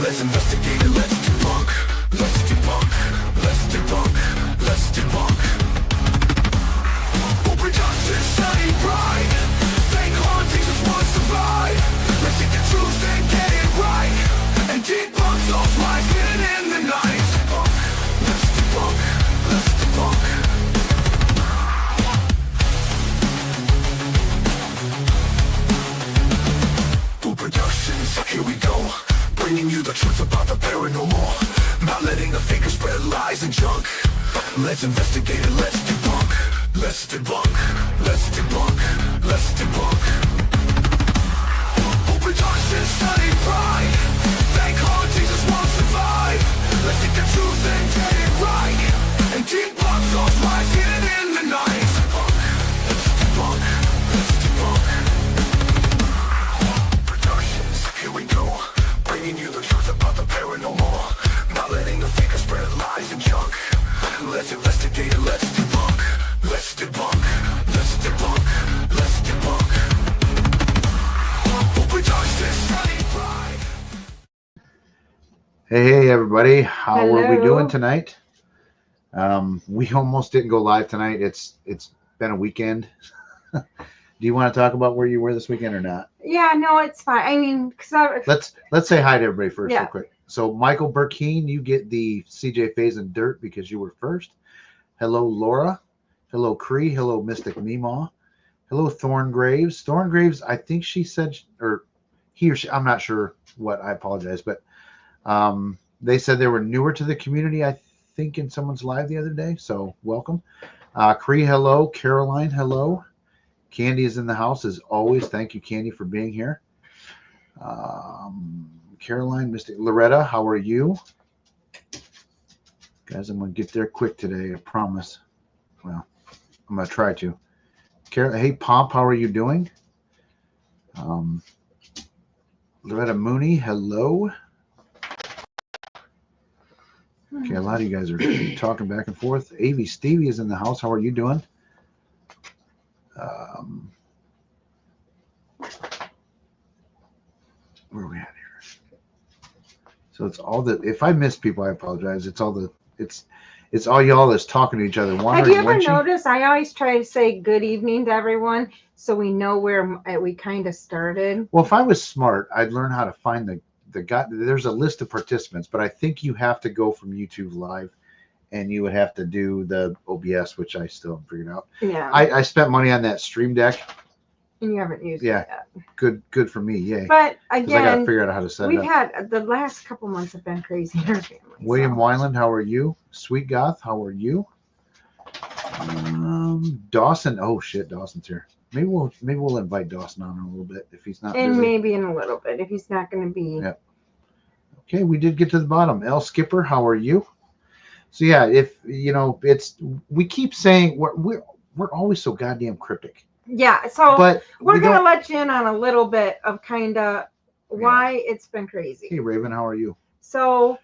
Let's investigate it, let's debunk. Let's debunk, let's debunk, let's debunk. Who production shining bright? Fake hauntings just won't survive. Let's seek the truth and get it right, and debunk those lies hidden in the night. Let's debunk, let's debunk. Who Productions, here we go. Bringing you the truth about the paranormal, not letting the fakers spread lies and junk. Let's investigate it, let's debunk. Let's debunk, let's debunk, let's debunk. Who Productions study pride? Fake hauntings just won't survive. Let's seek the truth and get it right, and debunk those lies hidden in the night. Let's debunk, let's debunk. Productions, here we go. Bringing you the truth about the paranormal, not letting the fakers spread lies and junk. Let's investigate it, let's debunk. Let's debunk, let's debunk, let's debunk. Who Productions study pride? Hey everybody, how are we Hello. doing tonight? We almost didn't go live tonight. It's been a weekend. Do you want to talk about where you were this weekend or not? Yeah, no, it's fine. I mean, because Let's say hi to everybody first, Yeah. real quick. So Michael Burkeen, you get the CJ Faze and Dirt because you were first. Hello Laura. Hello Cree. Hello Mystic Meemaw. Hello Thorngraves. Thorngraves, I think she said, or he or she, I'm not sure what. I apologize, but they said they were newer to the community. I think in someone's live the other day. So welcome. Cree, hello. Caroline, hello. Candy is in the house as always. Thank you, Candy, for being here. Caroline, Mystic, Loretta, how are you? Guys, I'm going to get there quick today, I promise. Well, I'm going to try to. Hey, Pomp, how are you doing? Loretta Mooney, hello. Okay, a lot of you guys are talking back and forth. Avi Stevie is in the house. How are you doing? Where are we at here? So it's all the. If I miss people, I apologize. It's all the. It's all y'all that's talking to each other. have you ever noticed? I always try to say good evening to everyone so we know where we kind of started. Well, if I was smart, I'd learn how to find the guy. There's a list of participants, but I think you have to go from YouTube Live, and you would have to do the OBS, which I still haven't figured out. Yeah, I spent money on that Stream Deck. and you haven't used Yeah. it yet. Good for me, yay. But 'Cause I got to again, figure out how to set it we've up. had the last couple months have been crazy in our family. William so. Wyland, how are you? Sweet Goth, how are you? Dawson, oh shit, Dawson's here. Maybe we'll invite Dawson on in a little bit if he's not And busy. maybe in a little bit if he's not going to be. Yeah. Okay, we did get to the bottom. L Skipper, how are you? So yeah, if you know, we keep saying we're always so goddamn cryptic. Yeah, so But we're we going to don't. let you in on a little bit of kind of why it's been crazy. Hey Raven, how are you? So,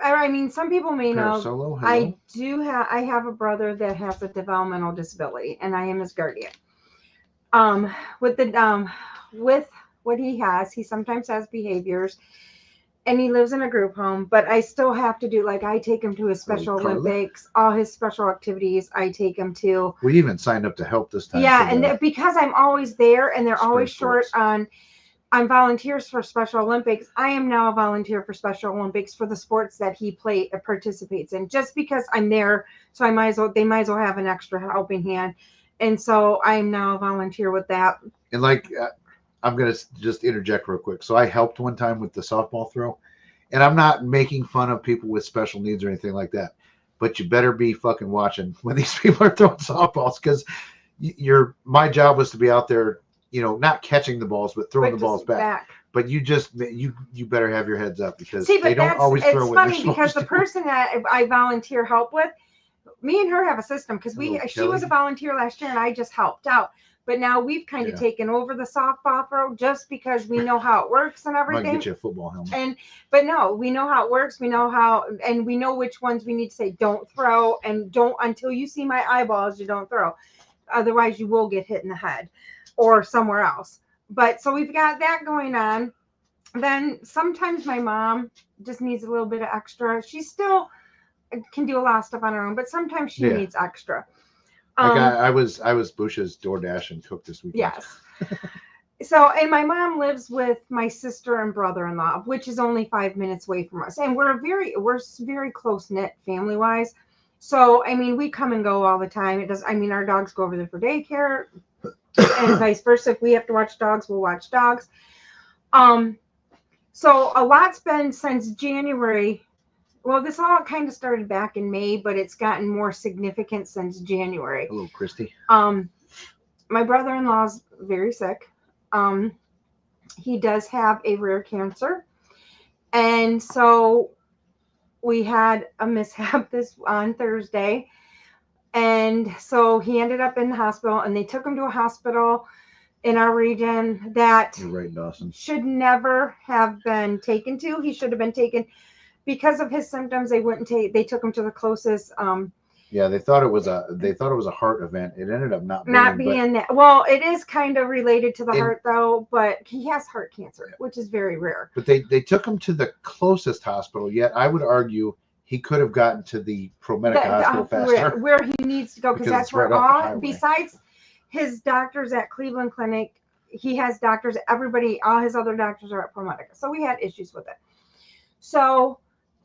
I mean, some people may know Solo, hello. I have a brother that has a developmental disability, and I am his guardian. With what he has, he sometimes has behaviors, and he lives in a group home. But I still have to do, like, I take him to his Special Carla? Olympics, all his special activities. I take him to. We even signed up to help this time. Yeah, for and the because I'm always there, and they're spring always short sports. on volunteers for Special Olympics. I am now a volunteer for Special Olympics for the sports that he participates in. Just because I'm there, so they might as well have an extra helping hand, and so I am now a volunteer with that. And like, I'm gonna just interject real quick. So I helped one time with the softball throw, and I'm not making fun of people with special needs or anything like that, but you better be fucking watching when these people are throwing softballs, because my job was to be out there, you know, not catching the balls, but throwing the balls back. But you better have your heads up, because they don't always throw it's what funny you're because supposed the to. person that I volunteer help with, me and her have a system, because Hello, she Kelly. was a volunteer last year and I just helped out. But now we've kind of taken over the softball throw just because we know how it works and I'm gonna everything. get you a football helmet. But no, we know how it works. We know how, and we know which ones we need to say don't throw, and don't until you see my eyeballs, you don't throw. Otherwise, you will get hit in the head or somewhere else. But so we've got that going on. Then sometimes my mom just needs a little bit of extra. She still can do a lot of stuff on her own, but sometimes she Yeah. needs extra. Like I was Bush's DoorDash and cook this weekend. Yes. So, and my mom lives with my sister and brother-in-law, which is only 5 minutes away from us, and we're very close knit family wise. So, I mean, we come and go all the time. It does. I mean, our dogs go over there for daycare, and vice versa. If we have to watch dogs, we'll watch dogs. So a lot's been since January. Well, this all kind of started back in May, but it's gotten more significant since January. Hello, Christy. My brother-in-law's very sick. He does have a rare cancer. And so we had a mishap this on Thursday. And so he ended up in the hospital, and they took him to a hospital in our region that You're right, Dawson. should never have been taken to. He should have been taken because of his symptoms. They took him to the closest. Yeah, they thought it was a heart event. It ended up not being that. Well, it is kind of related to the heart though, but he has heart cancer, which is very rare. But they took him to the closest hospital. Yet I would argue he could have gotten to the ProMedica hospital faster. Where he needs to go, because that's where right besides his doctors at Cleveland Clinic, he has doctors. All his other doctors are at ProMedica. So we had issues with it. So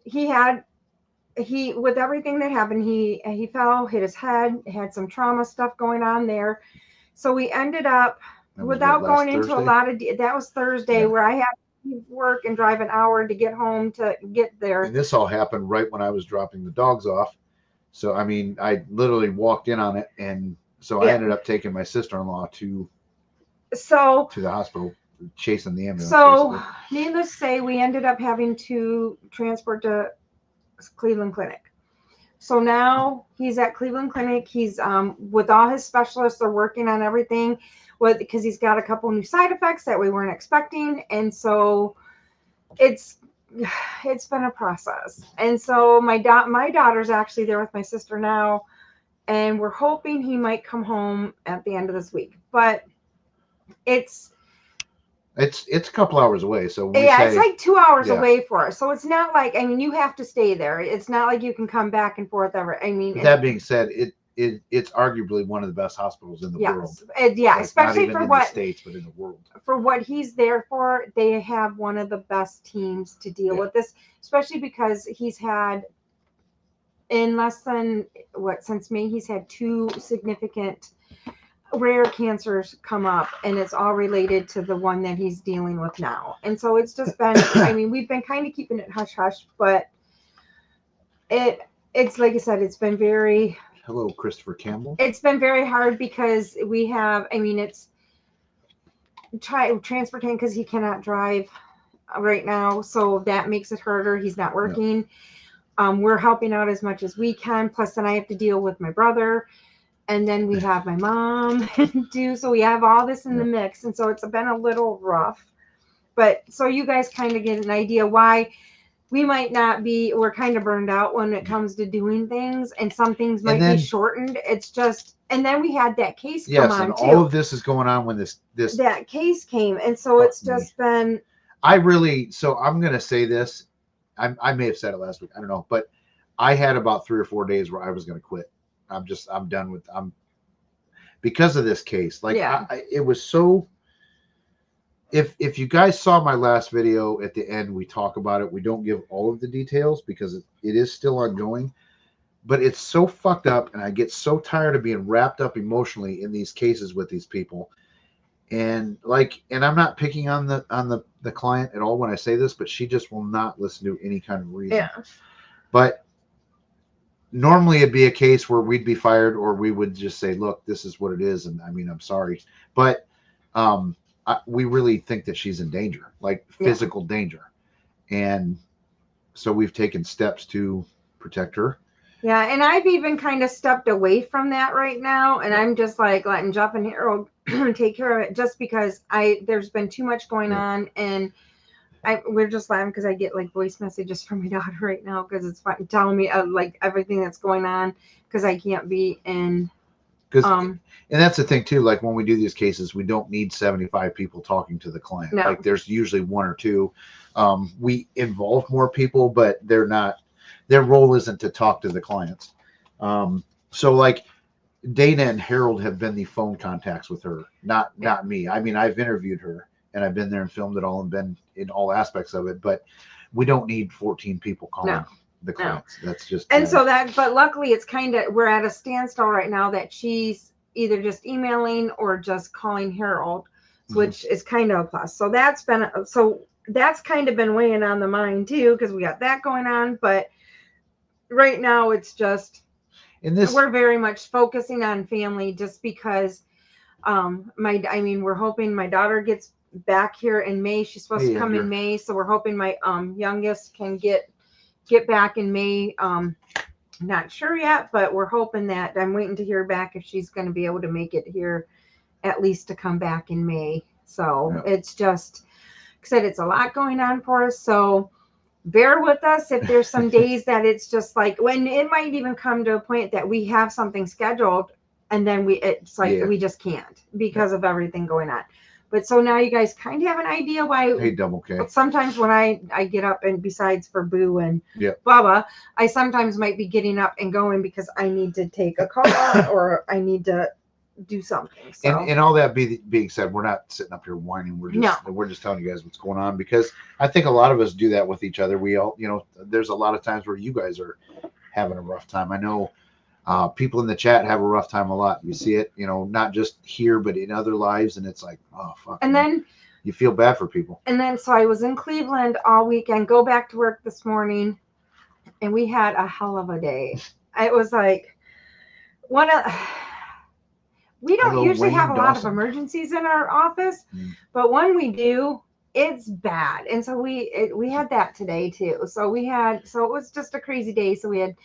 with everything that happened, he fell, hit his head, had some trauma stuff going on there. So we ended up, without going into a lot of, that was Thursday, where I had to work and drive an hour to get home to get there. And this all happened right when I was dropping the dogs off. So, I mean, I literally walked in on it. And so I ended up taking my sister-in-law to the hospital, chasing the ambulance. So, basically. Needless to say, we ended up having to transport to Cleveland Clinic. So now he's at Cleveland Clinic. He's with all his specialists. They're working on everything, because he's got a couple new side effects that we weren't expecting, and so it's been a process. And so my daughter's actually there with my sister now, and we're hoping he might come home at the end of this week. But it's a couple hours away. So it's like 2 hours away for us. So it's not like, I mean, you have to stay there. It's not like you can come back and forth ever. I mean, that being said, it's arguably one of the best hospitals in the world. Especially for what the States, but in the world. For what he's there for, they have one of the best teams to deal with this, especially because he's had, in less than since May, he's had 2 significant rare cancers come up, and it's all related to the one that he's dealing with now. And so it's just been, I mean, we've been kind of keeping it hush hush, but it's like I said, it's been very. Hello, Christopher Campbell. It's been very hard because we have, I mean, it's transporting, because he cannot drive right now, so that makes it harder. He's not working. We're helping out as much as we can, plus then I have to deal with my brother. And then we have my mom too. So we have all this in the mix. And so it's been a little rough. But so you guys kind of get an idea why we might not be, we're kind of burned out when it comes to doing things. And some things might be shortened. It's just, and then we had that case come on and too. all of this is going on when that case came. And so it's just been. So I'm going to say this. I may have said it last week. I don't know. But I had about 3 or 4 days where I was going to quit. I'm done with because of this case. Like it was so. If you guys saw my last video, at the end we talk about it. We don't give all of the details because it is still ongoing, but it's so fucked up, and I get so tired of being wrapped up emotionally in these cases with these people. And I'm not picking on the client at all when I say this, but she just will not listen to any kind of reason. But normally it'd be a case where we'd be fired, or we would just say, look, this is what it is. And I mean, I'm sorry, but we really think that she's in danger, like physical danger. And so we've taken steps to protect her. Yeah. And I've even kind of stepped away from that right now. And I'm just like, letting Jeff and Harold take care of it, just because there's been too much going on. And we're just laughing because I get like voice messages from my daughter right now, because it's telling me like everything that's going on, because I can't be in Because and that's the thing too. Like when we do these cases, we don't need 75 people talking to the client. No. Like there's usually one or two. We involve more people, but they're not. Their role isn't to talk to the clients. So like Dana and Harold have been the phone contacts with her, not me. I mean, I've interviewed her and I've been there and filmed it all and been in all aspects of it, but we don't need 14 people calling the clients. That's just so that, but luckily it's kind of, we're at a standstill right now that she's either just emailing or just calling Harold, which is kind of a plus. So that's kind of been weighing on the mind too, because we got that going on. But right now it's just, we're very much focusing on family, just because we're hoping my daughter gets back here in May. She's supposed to come in May, so we're hoping my youngest can get back in May. Not sure yet, but we're hoping that. I'm waiting to hear back if she's going to be able to make it here, at least to come back in May. So it's just, like I said, it's a lot going on for us. So bear with us if there's some days that it's just like, when it might even come to a point that we have something scheduled and then we just can't because of everything going on. But so now you guys kind of have an idea why. Hey, Double K. Sometimes when I get up, and besides for Boo and Bubba, I sometimes might be getting up and going because I need to take a call or I need to do something. So. And all that being said, we're not sitting up here whining. We're just telling you guys what's going on, because I think a lot of us do that with each other. We all, there's a lot of times where you guys are having a rough time. I know people in the chat have a rough time a lot. You see it, not just here, but in other lives. And it's like, oh, fuck. And then you feel bad for people. And then, so I was in Cleveland all weekend, go back to work this morning, and we had a hell of a day. It was like we don't usually have a lot of emergencies in our office, but when we do, it's bad. And so we had that today too. So it was just a crazy day. So we had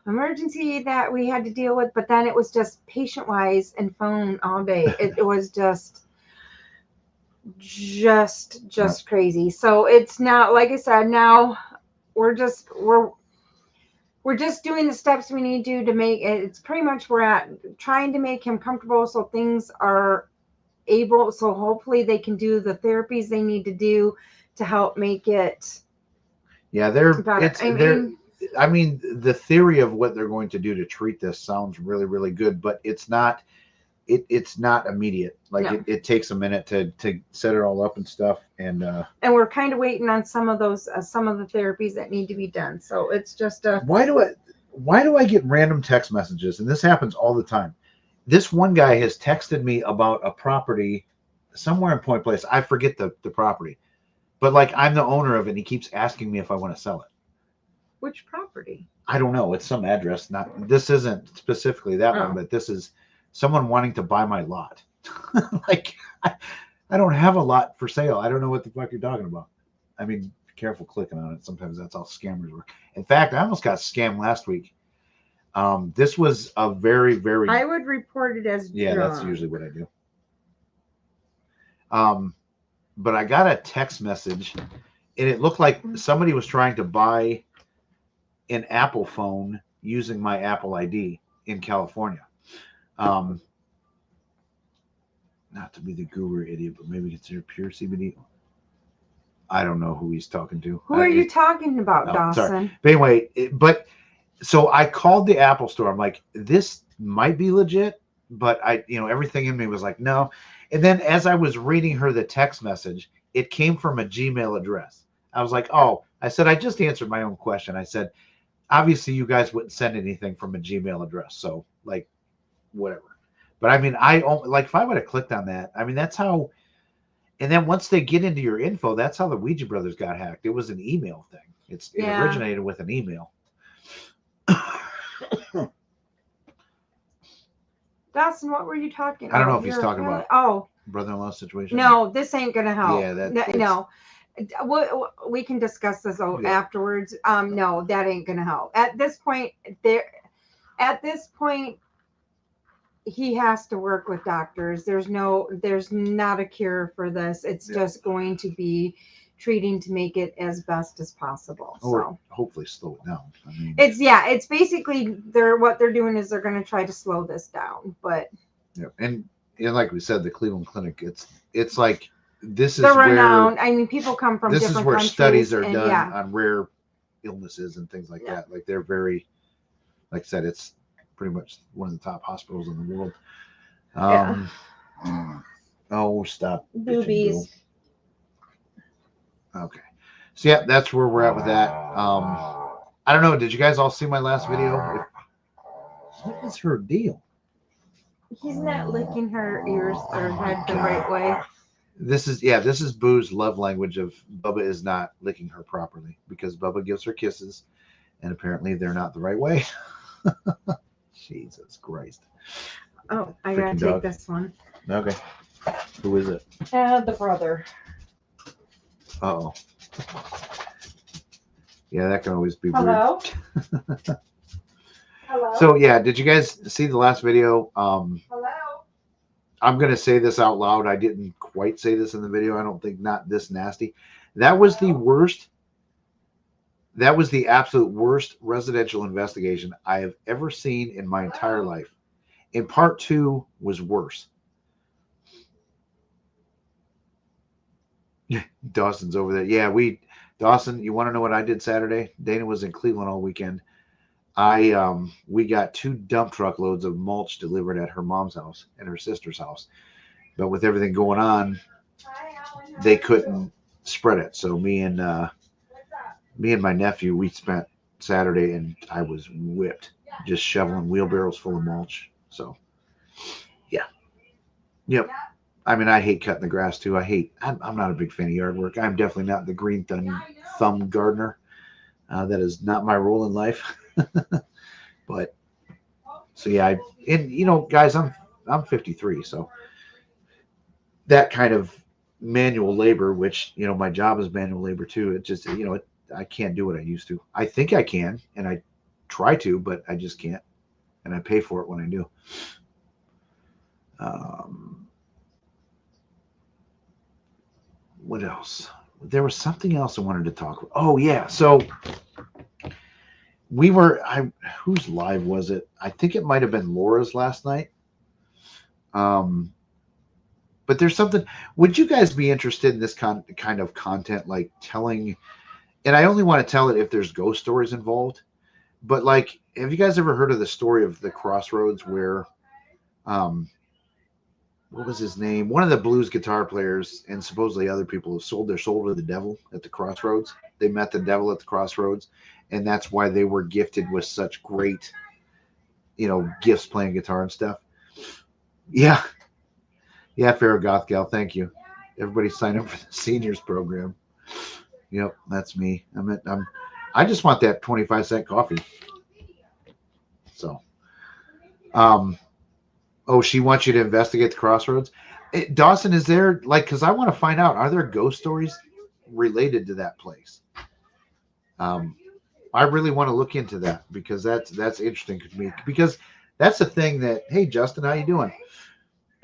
emergency that we had to deal with, but then it was just patient wise and phone all day. It was just crazy. So it's now, like I said, now we're just doing the steps we need to make it. It's pretty much, we're at trying to make him comfortable so things are able, so hopefully they can do the therapies they need to do to help make it. Yeah, I mean, the theory of what they're going to do to treat this sounds really, really good, but it's not immediate. Like it takes a minute to set it all up and stuff. And we're kind of waiting on some of those, some of the therapies that need to be done. So it's just why do I get random text messages? And this happens all the time. This one guy has texted me about a property somewhere in Point Place. I forget the property, but like, I'm the owner of it, and he keeps asking me if I want to sell it. Which property? I don't know. It's some address. This isn't specifically that one, but this is someone wanting to buy my lot. Like, I don't have a lot for sale. I don't know what the fuck you're talking about. I mean, be careful clicking on it. Sometimes that's how scammers work. In fact, I almost got scammed last week. This was a very, very. I would report it as drunk. That's usually what I do. But I got a text message, and it looked like somebody was trying to buy an Apple phone using my Apple ID in California. Not to be the guru idiot, but maybe consider pure CBD. I don't know who he's talking to. Who are you talking about, Dawson? Sorry. But anyway, so I called the Apple store. I'm like, this might be legit, but everything in me was like, no. And then as I was reading her the text message, it came from a Gmail address. I was like, oh, I said, I just answered my own question. I said, obviously you guys wouldn't send anything from a Gmail address. So like, whatever. But I mean, if I would have clicked on that, I mean, that's how, and then once they get into your info, that's how the Ouija brothers got hacked. It was an email thing. It originated with an email. Dawson, what were you talking about? I don't know if he's talking about brother-in-law situation. No, this ain't gonna help. Yeah, no. We can discuss this afterwards. No, that ain't gonna help. At this point, he has to work with doctors. There's not a cure for this. It's just going to be treating to make it as best as possible. Or So hopefully slow it down. I mean, it's basically what they're doing is they're going to try to slow this down, but yeah, and like we said, the Cleveland Clinic, it's like this is they're where renowned. I mean, people come from this is different where countries, studies are and done yeah, on rare illnesses and things like Yeah. that. Like they're very, like I said, it's pretty much one of the top hospitals in the world. Oh, stop. bitching, boobies. Boo. Okay. So yeah, that's where we're at with that. I don't know. Did you guys all see my last video? What is her deal? He's not licking her ears or head the right way. This is Boo's love language of Bubba is not licking her properly because Bubba gives her kisses, and apparently they're not the right way. Jesus Christ. Oh, I gotta Freaking take dog. this one. Okay. Who is it? The brother. Uh-oh. Yeah, that can always be weird. Hello. Hello. So yeah, did you guys see the last video? Hello. I'm gonna say this out loud. I didn't quite say this in the video. I don't think not this nasty. That was the worst. That was the absolute worst residential investigation I have ever seen in my entire life. And part 2 was worse. Dawson's over there. Yeah, Dawson, you want to know what I did Saturday? Dana was in Cleveland all weekend. We got 2 dump truck loads of mulch delivered at her mom's house and her sister's house. But with everything going on, they couldn't spread it. So me and my nephew, we spent Saturday and I was whipped just shoveling wheelbarrows full of mulch. So yeah. Yep. I mean, I hate cutting the grass too. I'm not a big fan of yard work. I'm definitely not the green thumb gardener. That is not my role in life. But so yeah, guys, I'm 53, so that kind of manual labor, which my job is manual labor too. It just I can't do what I used to. I think I can, and I try to, but I just can't, and I pay for it when I do. What else? There was something else I wanted to talk about. Oh yeah, so whose live was it? I think it might have been Laura's last night. But there's something. Would you guys be interested in this kind of content, like telling? And I only want to tell it if there's ghost stories involved. But like, have you guys ever heard of the story of the Crossroads where, what was his name? One of the blues guitar players and supposedly other people have sold their soul to the devil at the Crossroads. They met the devil at the Crossroads, and that's why they were gifted with such great, gifts playing guitar and stuff. Yeah. Yeah, Pharaoh Goth Gal, thank you. Everybody sign up for the seniors program. Yep, that's me. I just want that 25-cent coffee. So, she wants you to investigate the Crossroads. Dawson, is there because I want to find out, are there ghost stories related to that place? I really want to look into that because that's interesting to me, because that's the thing that, hey, Justin, how you doing?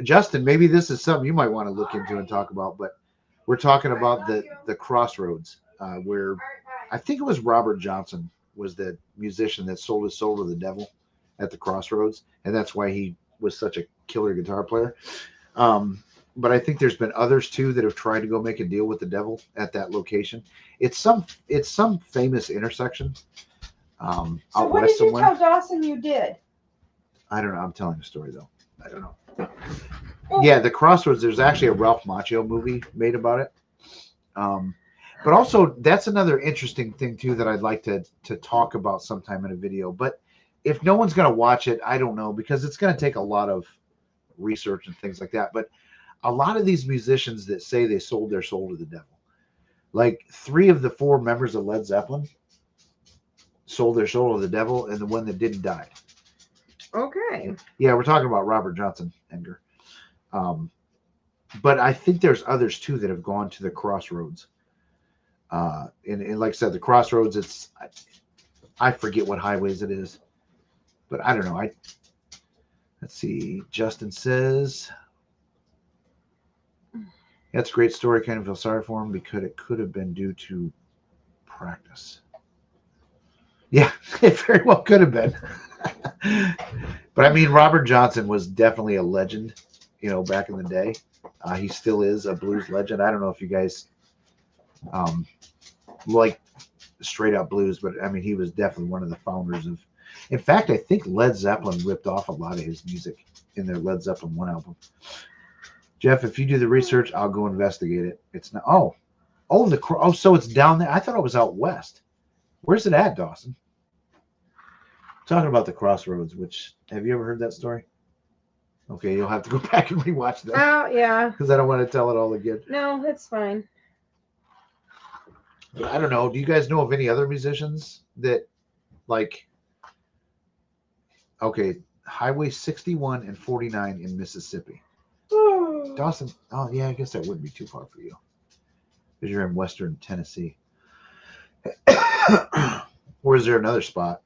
Justin, maybe this is something you might want to look into and talk about, but we're talking about the Crossroads, where I think it was Robert Johnson was the musician that sold his soul to the devil at the Crossroads, and that's why he was such a killer guitar player. But I think there's been others too that have tried to go make a deal with the devil at that location. It's some famous intersection. So out what west did you somewhere. tell Dawson you did? I don't know. I'm telling a story though. I don't know. Yeah, the Crossroads. There's actually a Ralph Macchio movie made about it. But also that's another interesting thing too that I'd like to talk about sometime in a video. But if no one's going to watch it, I don't know, because it's going to take a lot of research and things like that. But a lot of these musicians that say they sold their soul to the devil, like 3 of the 4 members of Led Zeppelin sold their soul to the devil, and the one that didn't died. Okay. Yeah, we're talking about Robert Johnson, Edgar. But I think there's others too that have gone to the Crossroads. And like I said, the Crossroads, I forget what highways it is, but I don't know. Let's see. Justin says, That's a great story. Kind of feel sorry for him because it could have been due to practice. Yeah, it very well could have been. But I mean, Robert Johnson was definitely a legend, back in the day. He still is a blues legend. I don't know if you guys like straight up blues, but I mean, he was definitely one of the founders of. In fact, I think Led Zeppelin ripped off a lot of his music in their Led Zeppelin 1 album. Jeff, if you do the research, I'll go investigate it. It's not. So it's down there. I thought it was out west. Where's it at, Dawson? Talking about the Crossroads, which, have you ever heard that story? Okay, you'll have to go back and rewatch that. Oh, yeah. Because I don't want to tell it all again. No, it's fine. But I don't know. Do you guys know of any other musicians that, like, okay, Highway 61 and 49 in Mississippi? Dawson, oh, yeah, I guess that wouldn't be too far for you. Because you're in western Tennessee. Or is there another spot?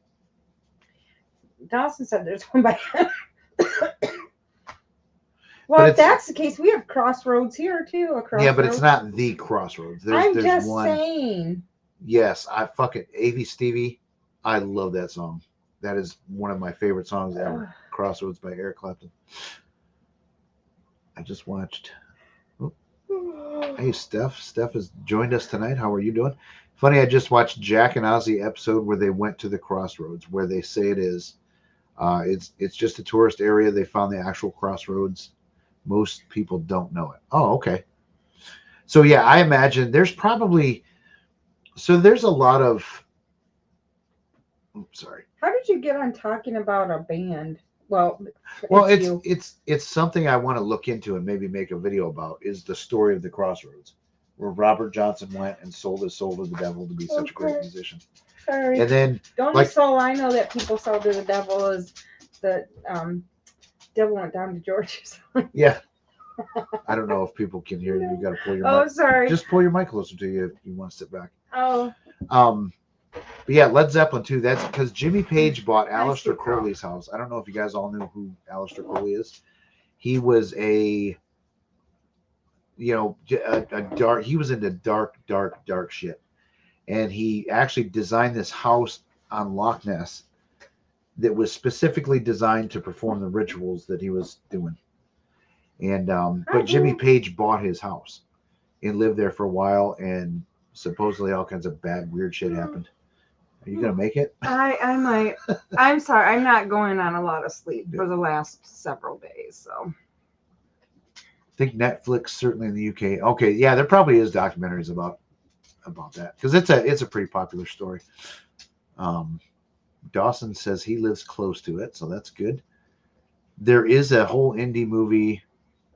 Dawson said there's one by. Well, if that's the case, we have Crossroads here too. Yeah, but it's not the Crossroads. I'm just saying. Yes, I fucking Avy Stevie. I love that song. That is one of my favorite songs ever. Crossroads by Eric Clapton. I just watched. Hey, Steph. Steph has joined us tonight. How are you doing? Funny, I just watched Jack and Ozzy episode where they went to the Crossroads, where they say it is. It's just a tourist area. They found the actual Crossroads. Most people don't know it. Oh, okay. So yeah, I imagine there's probably. So there's a lot of. Oops, sorry. How did you get on talking about a band? Well, it's something I want to look into and maybe make a video about. Is the story of the Crossroads, where Robert Johnson went and sold his soul to the devil to be such a great musician. Sorry. And then the only soul I know that people sold to the devil is the devil went down to Georgia. Yeah. I don't know if people can hear you. You got to pull your mic. Oh, sorry. Just pull your mic closer to you if you want to sit back. Oh. But yeah, Led Zeppelin too. That's because Jimmy Page bought Aleister Crowley's house. I don't know if you guys all knew who Aleister Crowley is. He was a dark. He was into dark shit, and he actually designed this house on Loch Ness that was specifically designed to perform the rituals that he was doing. And but Jimmy Page bought his house and lived there for a while, and supposedly all kinds of bad, weird shit happened. Are you gonna make it? I might. I'm sorry. I'm not going on a lot of sleep for the last several days. So I think Netflix, certainly in the UK. Okay, yeah, there probably is documentaries about that because it's a pretty popular story. Dawson says he lives close to it, so that's good. There is a whole indie movie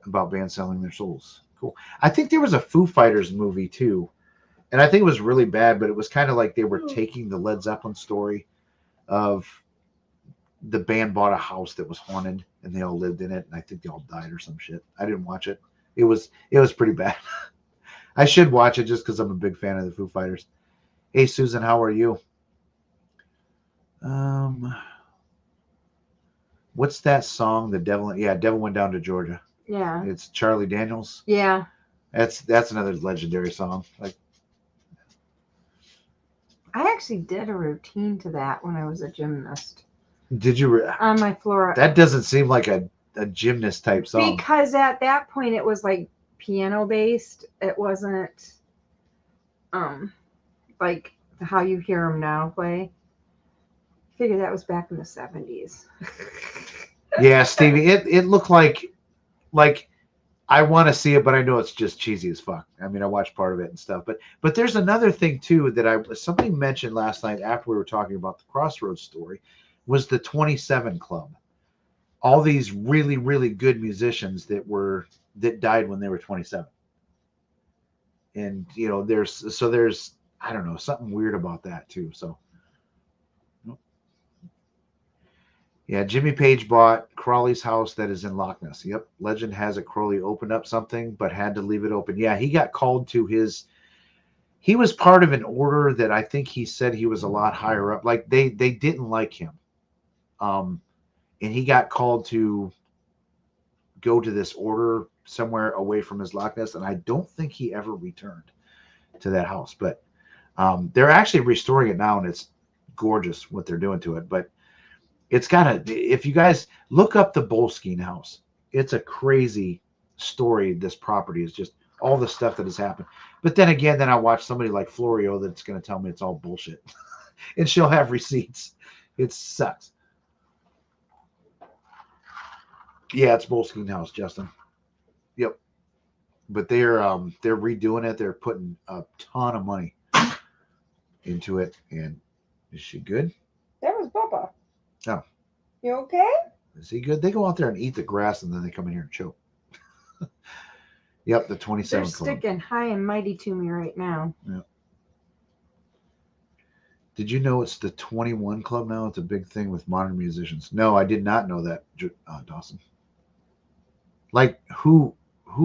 about bands selling their souls. Cool. I think there was a Foo Fighters movie too. And I think it was really bad, but it was kind of like they were taking the Led Zeppelin story of the band bought a house that was haunted and they all lived in it. And I think they all died or some shit. I didn't watch it. It was pretty bad. I should watch it just because I'm a big fan of the Foo Fighters. Hey, Susan, how are you? What's that song? Devil Went Down to Georgia. yeah. It's Charlie Daniels. Yeah. That's another legendary song. Like, I actually did a routine to that when I was a gymnast. Did you? On my floor. That doesn't seem like a gymnast type song. Because at that point it was like piano based. It wasn't like how you hear them now play. I figure that was back in the 70s. Yeah, Stevie, it looked like I want to see it, but I know it's just cheesy as fuck. I mean, I watched part of it and stuff, but there's another thing too that somebody mentioned last night after we were talking about the Crossroads story was the 27 Club. All these really, really good musicians that died when they were 27. And there's I don't know, something weird about that too. So yeah, Jimmy Page bought Crowley's house that is in Loch Ness. Yep. Legend has it Crowley opened up something, but had to leave it open. Yeah, he got called to he was part of an order that I think he said he was a lot higher up. Like they didn't like him. And he got called to go to this order somewhere away from his Loch Ness, and I don't think he ever returned to that house. But they're actually restoring it now, and it's gorgeous what they're doing to it. But it's got if you guys look up the Bolskine house, it's a crazy story. This property is just all the stuff that has happened. But then again, then I watch somebody like Florio that's going to tell me it's all bullshit. And she'll have receipts. It sucks. Yeah, it's Bolskine house, Justin. Yep. But they're redoing it. They're putting a ton of money into it. And is she good? That was Bubba. Oh. You okay? Is he good? They go out there and eat the grass, and then they come in here and choke. Yep, the 27 They're club. sticking high and mighty to me right now. Yeah. Did you know it's the 21 club now? It's a big thing with modern musicians. No, I did not know that, Dawson. Like who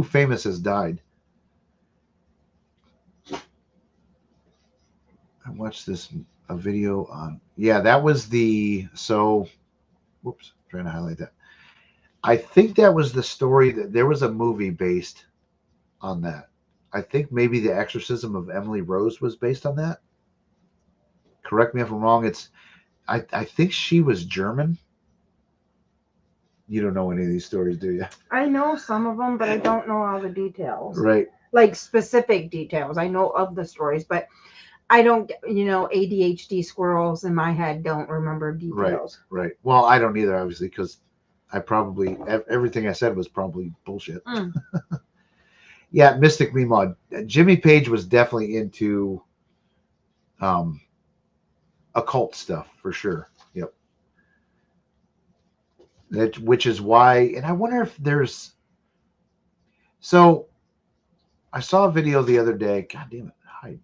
famous has died? I watched a video on. Yeah, that was whoops, trying to highlight that. I think that was the story that there was a movie based on that. I think maybe The Exorcism of Emily Rose was based on that. Correct me if I'm wrong. I think she was German. You don't know any of these stories, do you? I know some of them, but I don't know all the details. Right. Like specific details. I know of the stories, but I don't, ADHD squirrels in my head don't remember details. Right. Well, I don't either, obviously, because I probably, everything I said was probably bullshit. Mm. Yeah, Mystic Meemaw. Jimmy Page was definitely into occult stuff for sure. Yep. Which is why, and I wonder if there's. So, I saw a video the other day. God damn it, hide.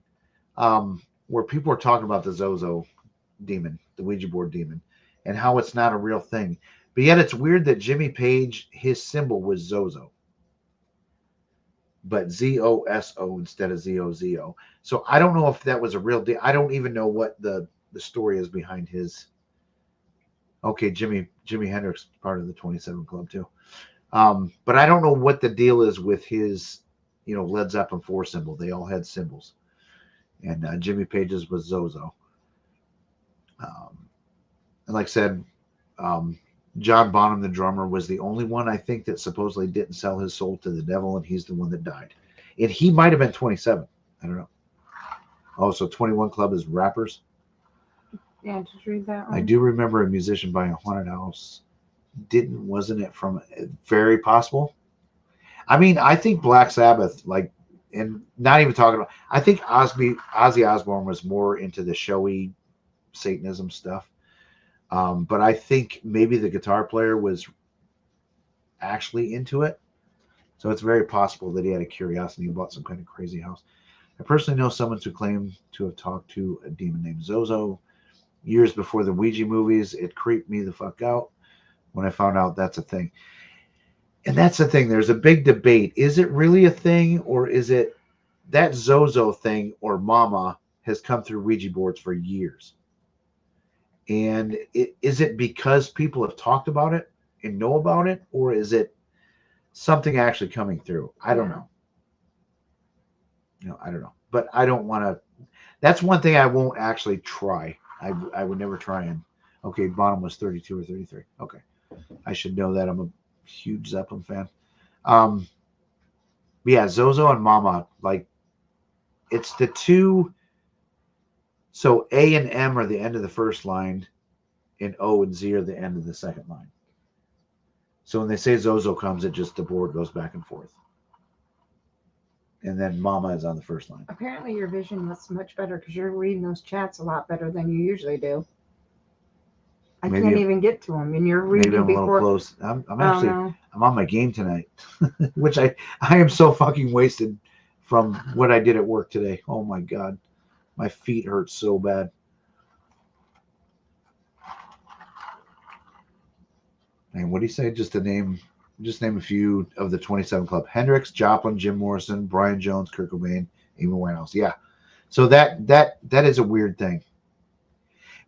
Where people were talking about the Zozo demon, the Ouija board demon, and how it's not a real thing. But yet, it's weird that Jimmy Page, his symbol was Zozo, but ZOSO instead of ZOZO. So I don't know if that was a real deal. I don't even know what the story is behind his. Okay, Jimi Hendrix part of the 27 Club too, but I don't know what the deal is with his, Led Zeppelin 4 symbol. They all had symbols, and Jimmy Page's was Zozo. And like I said, John Bonham, the drummer, was the only one I think that supposedly didn't sell his soul to the devil, and he's the one that died. And he might have been 27. I don't know. Oh, so 21 Club is rappers. Yeah, just read that one. I do remember a musician buying a haunted house. Wasn't it from very possible? I mean, I think Black Sabbath, and not even talking about, I think Ozzy Osbourne was more into the showy Satanism stuff. But I think maybe the guitar player was actually into it. So it's very possible that he had a curiosity and bought some kind of crazy house. I personally know someone who claimed to have talked to a demon named Zozo years before the Ouija movies. It creeped me the fuck out when I found out that's a thing. And that's the thing. There's a big debate. Is it really a thing, or is it that Zozo thing or Mama has come through Ouija boards for years? And is it because people have talked about it and know about it, or is it something actually coming through? I don't know. I don't know. But I don't want to. That's one thing I won't actually try. I would never try and. Okay, Bonham was 32 or 33. Okay, I should know that. I'm a huge Zeppelin fan. Yeah, Zozo and Mama, it's the two. So A and M are the end of the first line, and O and Z are the end of the second line. So when they say Zozo comes, the board goes back and forth. And then Mama is on the first line. Apparently your vision was much better because you're reading those chats a lot better than you usually do. I can't even get to them, and you're reading maybe I'm before. A little close. I'm on my game tonight, which I am so fucking wasted from what I did at work today. Oh my God. My feet hurt so bad. And what do you say? Just name a few of the 27 Club. Hendrix, Joplin, Jim Morrison, Brian Jones, Kurt Cobain, Amy Winehouse. Yeah. So that is a weird thing.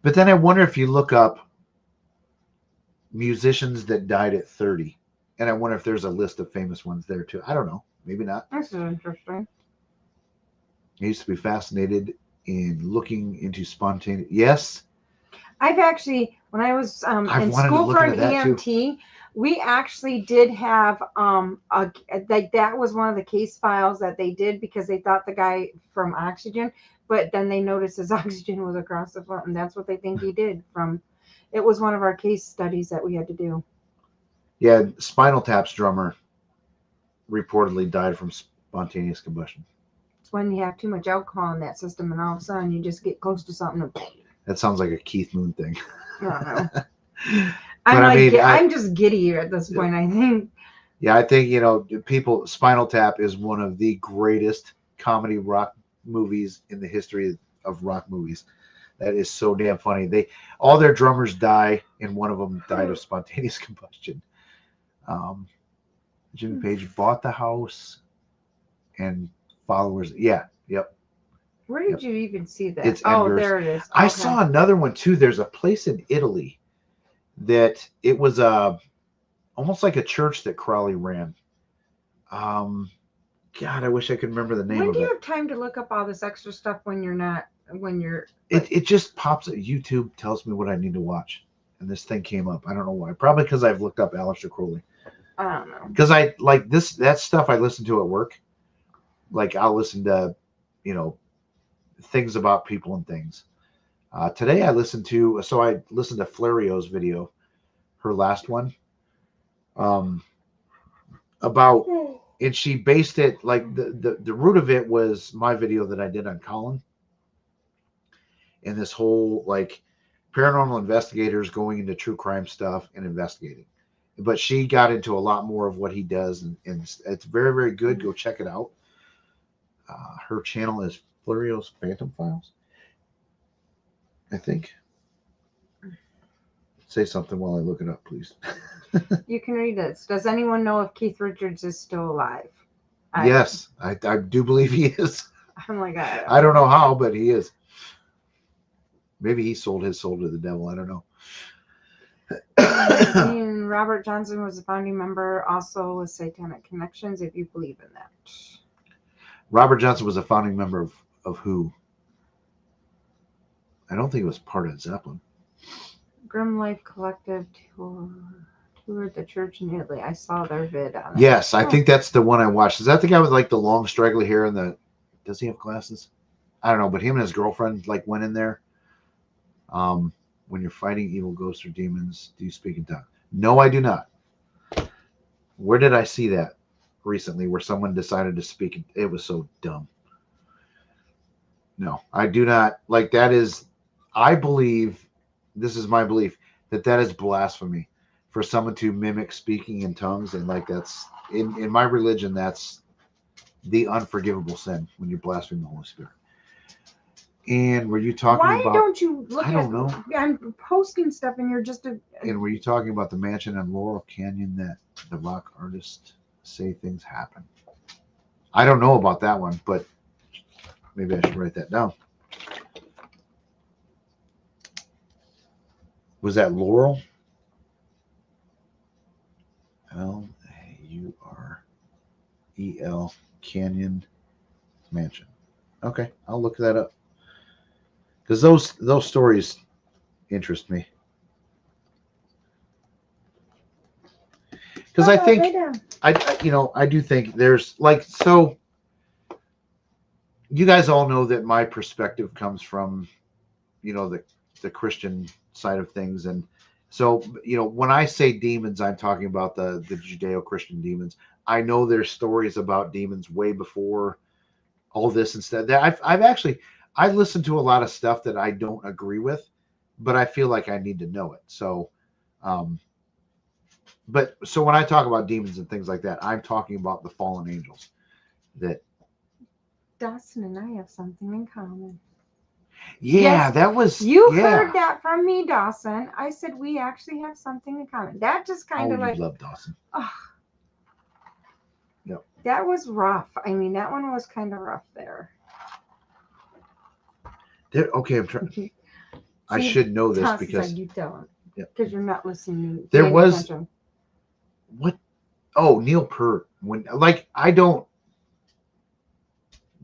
But then I wonder if you look up musicians that died at 30 And I wonder if there's a list of famous ones there too. I don't know. Maybe not. This is interesting. I used to be fascinated in looking into spontaneous. Yes, I've actually, when I was I've in wanted to school look for an into that too. EMT, we actually did have like that was one of the case files that they did because they thought the guy from oxygen, but then they noticed his oxygen was across the front, and that's what they think he did from. It was one of our case studies that we had to do. Yeah, Spinal Tap's drummer reportedly died from spontaneous combustion. It's when you have too much alcohol in that system, and all of a sudden you just get close to something. And, That sounds like a Keith Moon thing. I don't know. But I mean, I'm just giddy at this point, I think. Yeah, I think, you know, people, Spinal Tap is one of the greatest comedy rock movies in the history of rock movies. That is so damn funny. All their drummers die, and one of them died of spontaneous combustion. Jimmy Page bought the house, and followers. Yeah, yep. Where did you even see that? It's oh, Edgar's. there it is. I Okay. saw another one too. There's a place in Italy that it was almost like a church that Crowley ran. God, I wish I could remember the name When of do you it. have time to look up all this extra stuff when you're not when you're It just pops. YouTube tells me what I need to watch, and this thing came up. I don't know why. Probably because I've looked up Aleister Crowley. I don't know. Because I like that stuff I listen to at work. Like I'll listen to, you know, things about people and things. Today I listened to Flario's video, her last one, about, and she based it like the root of it was my video that I did on Colin, and this whole like paranormal investigators going into true crime stuff and investigating. But she got into a lot more of what he does, and it's very, very good. Go check it out. Her channel is Flario's Phantom Files, I think. Say something while I look it up, please. You can read this. Does anyone know if Keith Richards is still alive? Yes, I do believe he is. I'm like, I don't know how, but he is. Maybe he sold his soul to the devil. I don't know. And Robert Johnson was a founding member, also with Satanic Connections, if you believe in that. Robert Johnson was a founding member of who? I don't think it was part of Zeppelin. Grim Life Collective toured the church in Italy. I saw their vid on it. Yes, I think that's the one I watched. Is that the guy with like the long straggly hair and the? Does he have glasses? I don't know, but him and his girlfriend like went in there. When you're fighting evil ghosts or demons, do you speak in tongues? No, I do not. Where did I see that recently? Where someone decided to speak? It was so dumb. No, I do not. Like that is, I believe, this is my belief, that is blasphemy for someone to mimic speaking in tongues, and like that's in my religion, that's the unforgivable sin when you blaspheme the Holy Spirit. And were you talking about? Why don't you look I don't know. I'm posting stuff and you're just And were you talking about the mansion in Laurel Canyon that the rock artists say things happen? I don't know about that one, but maybe I should write that down. Was that Laurel? Laurel Canyon Mansion. Okay, I'll look that up. Because those stories interest me. Because I think I do think there's like, so you guys all know that my perspective comes from, you know, the Christian side of things, and so, you know, when I say demons, I'm talking about the Judeo-Christian demons. I know there's stories about demons way before all this and stuff. That I listen to a lot of stuff that I don't agree with, but I feel like I need to know it. So, but so when I talk about demons and things like that, I'm talking about the fallen angels. That Dawson and I have something in common. Yeah, Yes, that was. You yeah. heard that from me, Dawson. I said we actually have something in common. That just kind of like. You love Dawson. Oh, Yep. That was rough. I mean, that one was kind of rough there. Okay, I'm trying. I should know this Dawson's because like, you don't. Yep. Because you're not listening. There was attention. what Oh, Neil Peart. When like I don't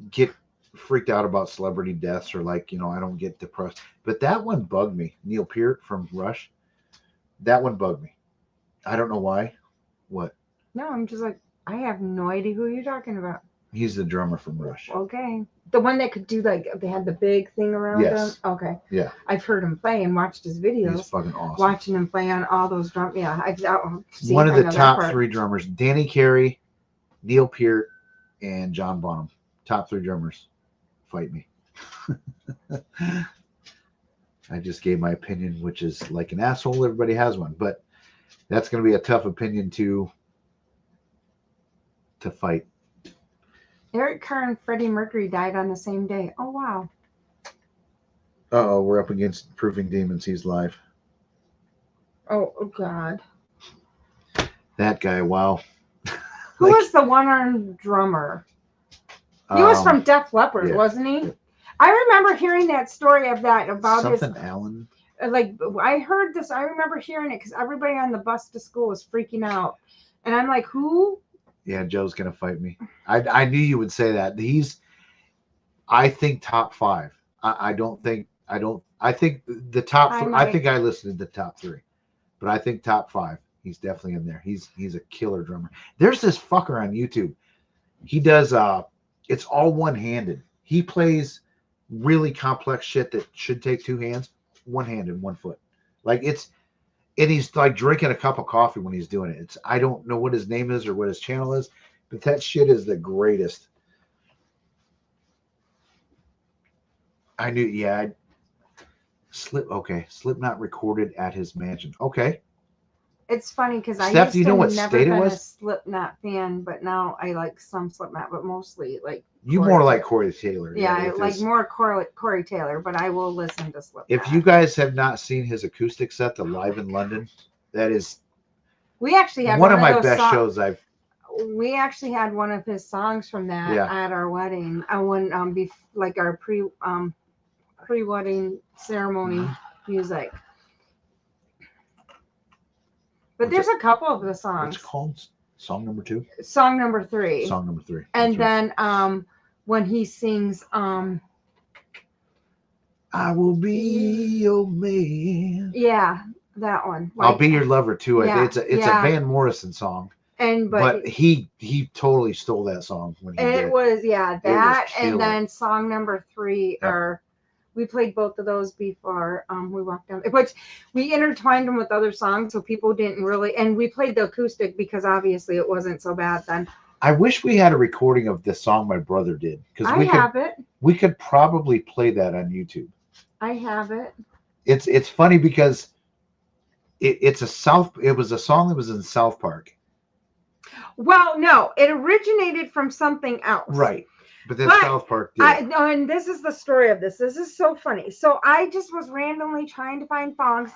get freaked out about celebrity deaths or like I don't get depressed, but that one bugged me. Neil Peart from Rush. That one bugged me. I don't know why. What? No, I'm just like, I have no idea who you're talking about. He's the drummer from Rush. Okay. The one that could do like they had the big thing around Yes. him. Okay. Yeah. I've heard him play and watched his videos. He's fucking awesome. Watching him play on all those drum. Yeah, I've seen One of the that top part. 3 drummers: Danny Carey, Neil Peart, and John Bonham. Top 3 drummers. Fight me. I just gave my opinion, which is like an asshole. Everybody has one, but that's going to be a tough opinion to fight. Eric Carr and Freddie Mercury died on the same day. Oh wow. Uh-oh, we're up against Proving Demons. He's live. Oh God. That guy, wow. Who was the one-armed drummer? He was from Def Leppard, yeah. wasn't he? I remember hearing that story of that about something Allen. Like I heard this. I remember hearing it because everybody on the bus to school was freaking out, and I'm like, who? Yeah, Joe's gonna fight me. I knew you would say that. I think top 5. I think the top. I think I listed the top 3, but I think top 5. He's definitely in there. He's a killer drummer. There's this fucker on YouTube. He does. It's all one-handed. He plays really complex shit that should take 2 hands, 1 hand and 1 foot. Like and he's like drinking a cup of coffee when he's doing it. I don't know what his name is or what his channel is, but that shit is the greatest. I knew, yeah. Slipknot recorded at his mansion. Okay. It's funny because I Steph, used do you know to what never state it been a was? Slipknot fan, but now I like some Slipknot, but mostly like You more like Corey Taylor. Yeah, I like more Corey Taylor, but I will listen to Slipknot. If you guys have not seen his acoustic set, the Live in London, that is we actually had one of my best shows we actually had one of his songs from that at our wedding. When like our pre-wedding ceremony music. But there's a couple of the songs. What's it called? Song number 2? Song number 3. Song number 3. And then when he sings I will be your man. Yeah, that one. I'll be your lover too. Yeah, it's a Van Morrison song. But he totally stole that song when he did. It was that was and then song number 3 we played both of those before we walked down, which we intertwined them with other songs so people didn't really, and we played the acoustic because obviously it wasn't so bad then. I wish we had a recording of the song my brother did because we could probably play that on YouTube. I have it. It's funny because it was a song that was in South Park. Well, no, it originated from something else. Right. But then South Park did. And this is the story of this. This is so funny. So I just was randomly trying to find songs.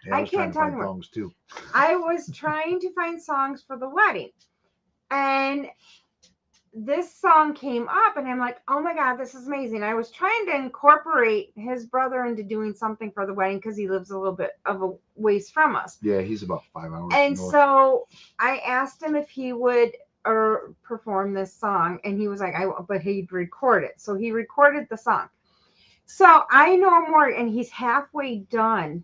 Yeah, I can't talk about songs too. I was trying to find songs for the wedding. And this song came up and I'm like, oh my God, this is amazing. I was trying to incorporate his brother into doing something for the wedding because he lives a little bit of a ways from us. Yeah, he's about 5 hours. And so I asked him if he would perform this song, and he was like, but he'd record it. So he recorded the song. So I know more, and he's halfway done,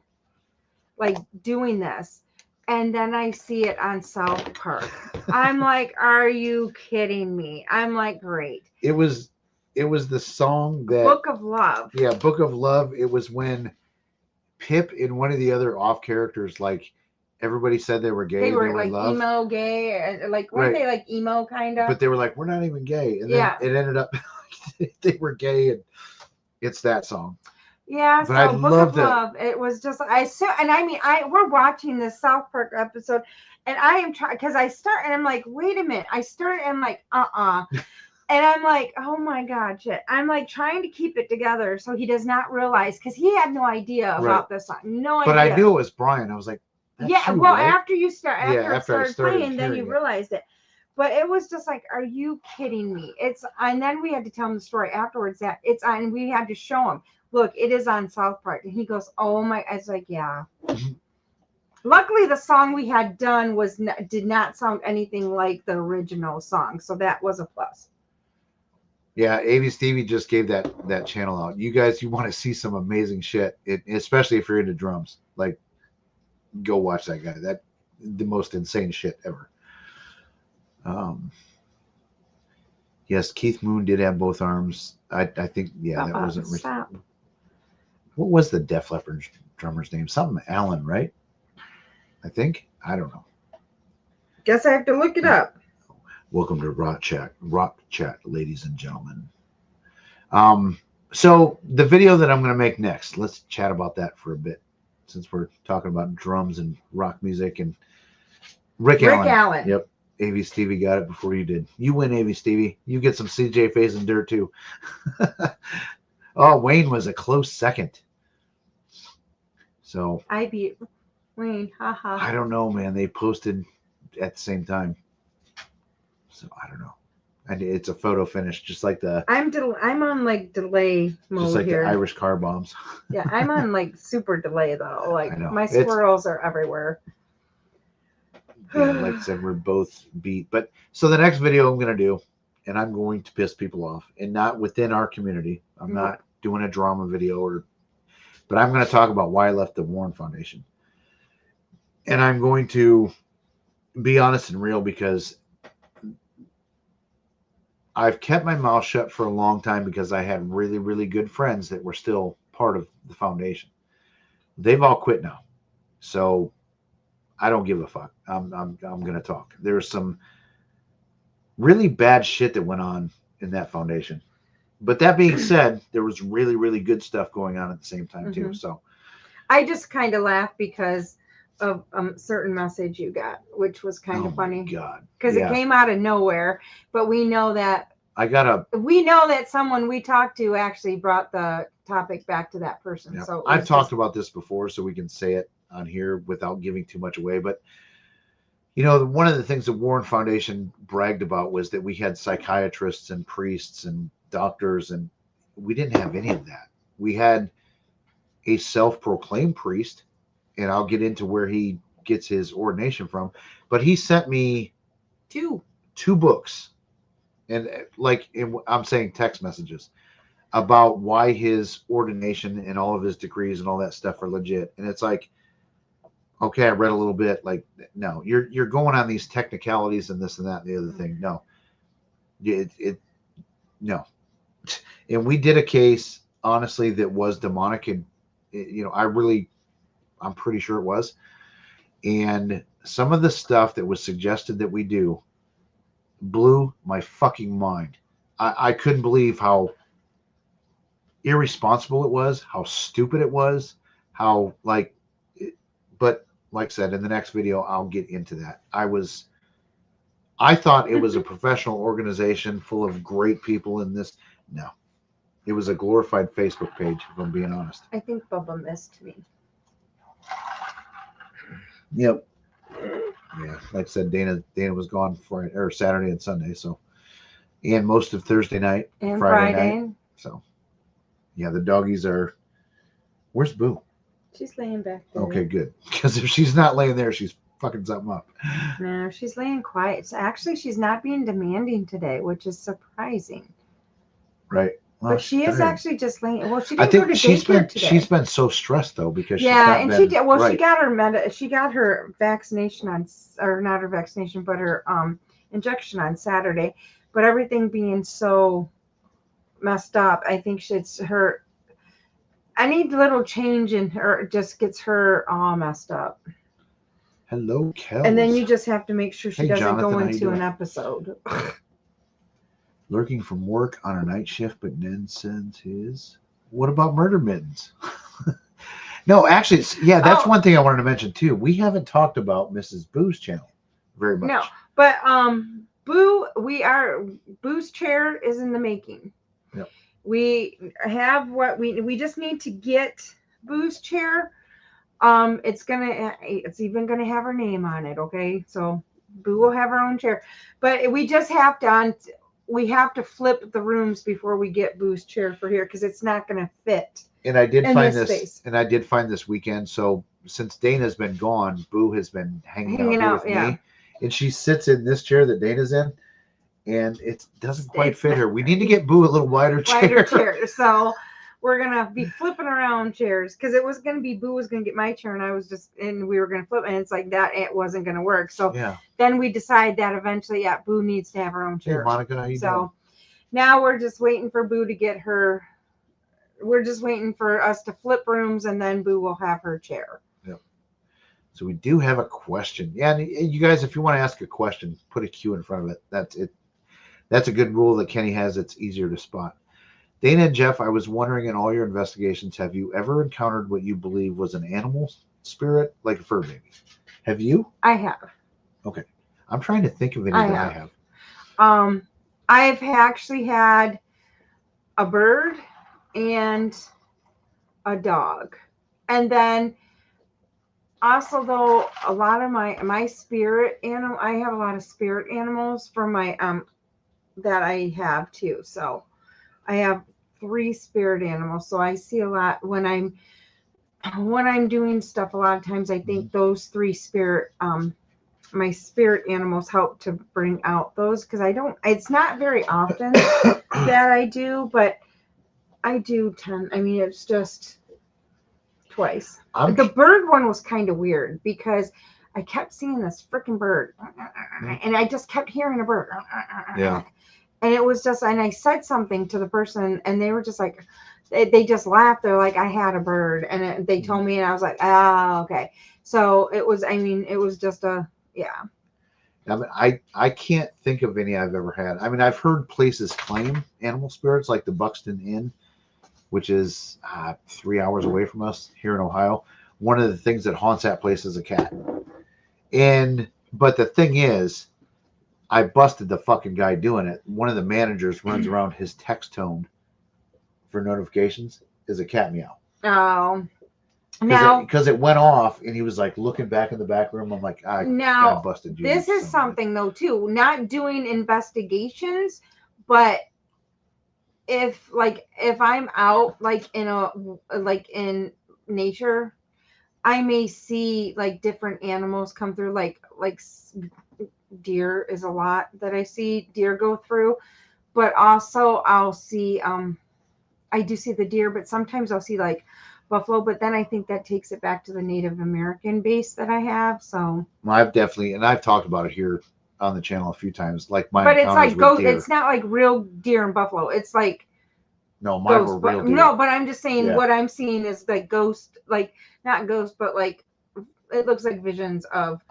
like doing this. And then I see it on South Park. I'm like, are you kidding me? I'm like, great. It was the song that Book of Love. Yeah, Book of Love. It was when Pip and one of the other off characters, like everybody said they were gay. They were like emo gay, like weren't they like emo kind of? But they were like, we're not even gay. And then it ended up they were gay, and it's that song. Yeah, but I loved it. It was just we're watching this South Park episode, and I am trying because I start and I'm like, wait a minute. I start and I'm like, and I'm like, oh my God, shit. I'm like trying to keep it together so he does not realize because he had no idea about this song, no idea. But I knew it was Brian. I was like, that's you, right? after it started playing, then you realized it. But it was just like, are you kidding me? And then we had to tell him the story afterwards that it's on, and we had to show him, look, it is on South Park. And he goes, oh my, I was like, yeah. Luckily, the song we had done did not sound anything like the original song, so that was a plus. Yeah, AV Stevie just gave that channel out. You guys, you want to see some amazing shit, especially if you're into drums. Like, go watch that guy. That the most insane shit ever. Yes, Keith Moon did have both arms. I think, yeah, that wasn't. Stop. What was the Def Leppard drummer's name? Something Allen, right? I think. I don't know. Guess I have to look it up. Welcome to Rock Chat, ladies and gentlemen. So the video that I'm going to make next, let's chat about that for a bit, since we're talking about drums and rock music and Rick Allen. Yep. AV Stevie got it before you did. You win, AV Stevie. You get some CJ Faze and Dirt too. Oh, Wayne was a close second. So I beat Wayne. Haha. I don't know, man. They posted at the same time. So I don't know. And it's a photo finish, just like the. I'm on like delay mode just like here. the Irish car bombs. Yeah, I'm on like super delay though. Like I know. my squirrels are everywhere. Yeah, like I said, we're both beat. But so the next video I'm going to do, and I'm going to piss people off, and not within our community. I'm not doing a drama video, but I'm going to talk about why I left the Warren Foundation. And I'm going to be honest and real, because I've kept my mouth shut for a long time because I had really, really good friends that were still part of the foundation. They've all quit now. So I don't give a fuck. I'm going to talk. There's some really bad shit that went on in that foundation. But that being said, there was really, really good stuff going on at the same time too. So I just kind of laughed because of a certain message you got, which was kind of funny. God, because it came out of nowhere. But we know that we know that someone we talked to actually brought the topic back to that person. Yeah. So I've talked about this before, so we can say it on here without giving too much away. But you know, one of the things the Warren Foundation bragged about was that we had psychiatrists and priests and doctors, and we didn't have any of that. We had a self-proclaimed priest, and I'll get into where he gets his ordination from, but he sent me two books, and I'm saying text messages about why his ordination and all of his decrees and all that stuff are legit. And it's like, okay, I read a little bit. Like, no, you're going on these technicalities and this and that and the other thing. No, no. And we did a case, honestly, that was demonic, and I'm pretty sure it was. And some of the stuff that was suggested that we do blew my fucking mind. I couldn't believe how irresponsible it was, how stupid it was, but like I said, in the next video, I'll get into that. I thought it was a professional organization full of great people in this. No, it was a glorified Facebook page, if I'm being honest. I think Bubba missed me. Yep. Yeah, like I said, Dana was gone Friday or Saturday and Sunday, so, and most of Thursday night and Friday night. So, yeah, the doggies are. Where's Boo? She's laying back there. Okay, good. Because if she's not laying there, she's fucking something up. No, she's laying quiet. Actually, she's not being demanding today, which is surprising. Right. Well, but she is actually just laying. Well, she didn't I think go to daycare today. She's been so stressed though, because she did. Well, she got her vaccination or not her vaccination, but her injection on Saturday. But everything being so messed up, I think it's her. Any little change in her just gets her all messed up. Hello, Kel. And then you just have to make sure she doesn't Jonathan, go into an episode. Lurking from work on a night shift, but Nen sends his. What about Murder Mittens? No, actually, yeah, that's one thing I wanted to mention too. We haven't talked about Mrs. Boo's channel very much. No, but Boo's chair is in the making. Yep. We have we just need to get Boo's chair. It's even gonna have her name on it. Okay, so Boo will have her own chair, but we just have to flip the rooms before we get Boo's chair for here because it's not gonna fit. And I did find this weekend. So since Dana's been gone, Boo has been hanging out here with yeah. me, and she sits in this chair that Dana's in, and it doesn't quite fit her. We need to get Boo a little wider chair. So we're gonna be flipping around chairs because it was gonna be Boo was gonna get my chair, and we were gonna flip, and it's like that it wasn't gonna work. So Yeah. then we decide that eventually, yeah, Boo needs to have her own chair. Hey, Monica, how you doing? So now we're just waiting for Boo to get her. We're just waiting for us to flip rooms, and then Boo will have her chair. Yep. So we do have a question. Yeah, and you guys, if you want to ask a question, put a Q in front of it. That's it. That's a good rule that Kenny has. It's easier to spot. Dana and Jeff, I was wondering, in all your investigations, have you ever encountered what you believe was an animal spirit, like a fur baby? Have you? I have. Okay. I'm trying to think of any that I have. I've actually had a bird and a dog. And then also, though, a lot of my spirit animal, I have a lot of spirit animals for my that I have too. So I have 3 spirit animals. So I see a lot when I'm doing stuff. A lot of times I think those 3 spirit my spirit animals help to bring out those, because it's not very often that I do, but I do tend, it's just twice. The bird one was kind of weird because I kept seeing this freaking bird and I just kept hearing a bird. Yeah. And it was just, and I said something to the person and they were just like, they just laughed. They're like, I had a bird. And they told me, and I was like, oh, okay. So it was, it was just yeah. I can't think of any I've ever had. I've heard places claim animal spirits, like the Buxton Inn, which is 3 hours away from us here in Ohio. One of the things that haunts that place is a cat. But the thing is, I busted the fucking guy doing it. One of the managers runs around, his text tone for notifications is a cat meow. Oh. Now, because it went off and he was like looking back in the back room. I'm like, I busted you. This is something though too, not doing investigations, but if I'm out in nature, I may see like different animals come through, like deer is a lot that I see deer go through, but also I'll see I do see the deer, but sometimes I'll see like buffalo, but then I think that takes it back to the Native American base that I have. So I've definitely, and I've talked about it here on the channel a few times, like my but it's like ghost. Deer. It's not like real deer and buffalo. It's like no, mine were real deer. No, but I'm just saying what I'm seeing is like ghost, like not ghost, but like it looks like visions of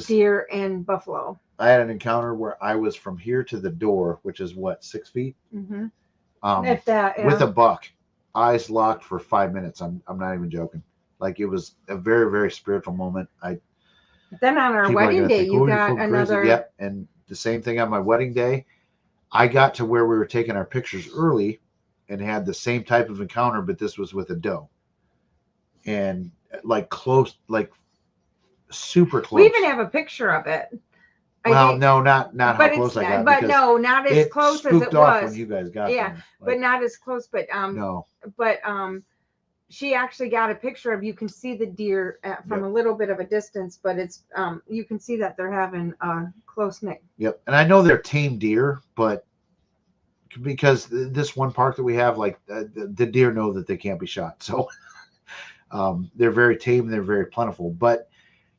deer and buffalo. I had an encounter where I was from here to the door, which is what, 6 feet, if that, yeah. with a buck, eyes locked for 5 minutes. I'm not even joking. Like, it was a very, very spiritual moment. Then on our wedding day, you got another. Yep, and the same thing on my wedding day. I got to where we were taking our pictures early and had the same type of encounter, but this was with a doe. And like close, like super close. We even have a picture of it. Well, no, not how close I got. But no, not as close as it was when you guys got there. Like, but not as close. But no. But she actually got a picture of. You can see the deer from a little bit of a distance, but it's you can see that they're having a close knit. Yep, and I know they're tame deer, but because this one park that we have, like the deer know that they can't be shot, so they're very tame. They're very plentiful, but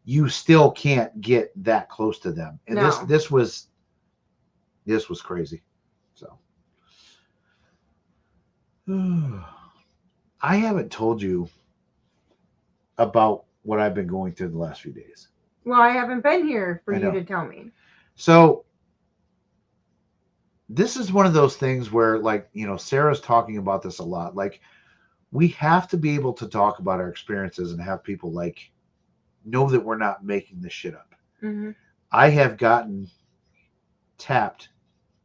you still can't get that close to them. And this was crazy. So I haven't told you about what I've been going through the last few days. Well, I haven't been here for you to tell me. So this is one of those things where, like, Sarah's talking about this a lot. Like, we have to be able to talk about our experiences and have people like know that we're not making this shit up. Mm-hmm. I have gotten tapped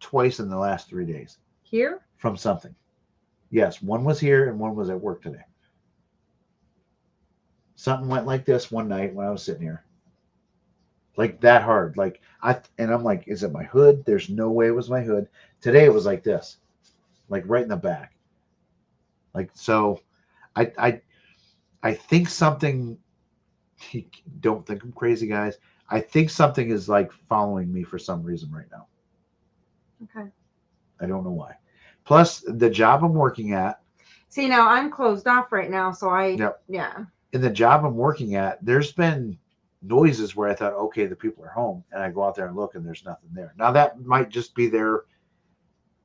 twice in the last 3 days. Here? From something. Yes, one was here and one was at work today. Something went like this one night when I was sitting here. Like that hard. Like I'm like, is it my hood? There's no way it was my hood. Today it was like this. Like right in the back. Like, so I think something Don't think I'm crazy, guys. I think something is like following me for some reason right now. Okay. I don't know why. Plus, the job I'm working at. See, now I'm closed off right now, so Yep. yeah. In the job I'm working at, there's been noises where I thought, okay, the people are home, and I go out there and look, and there's nothing there. Now that might just be their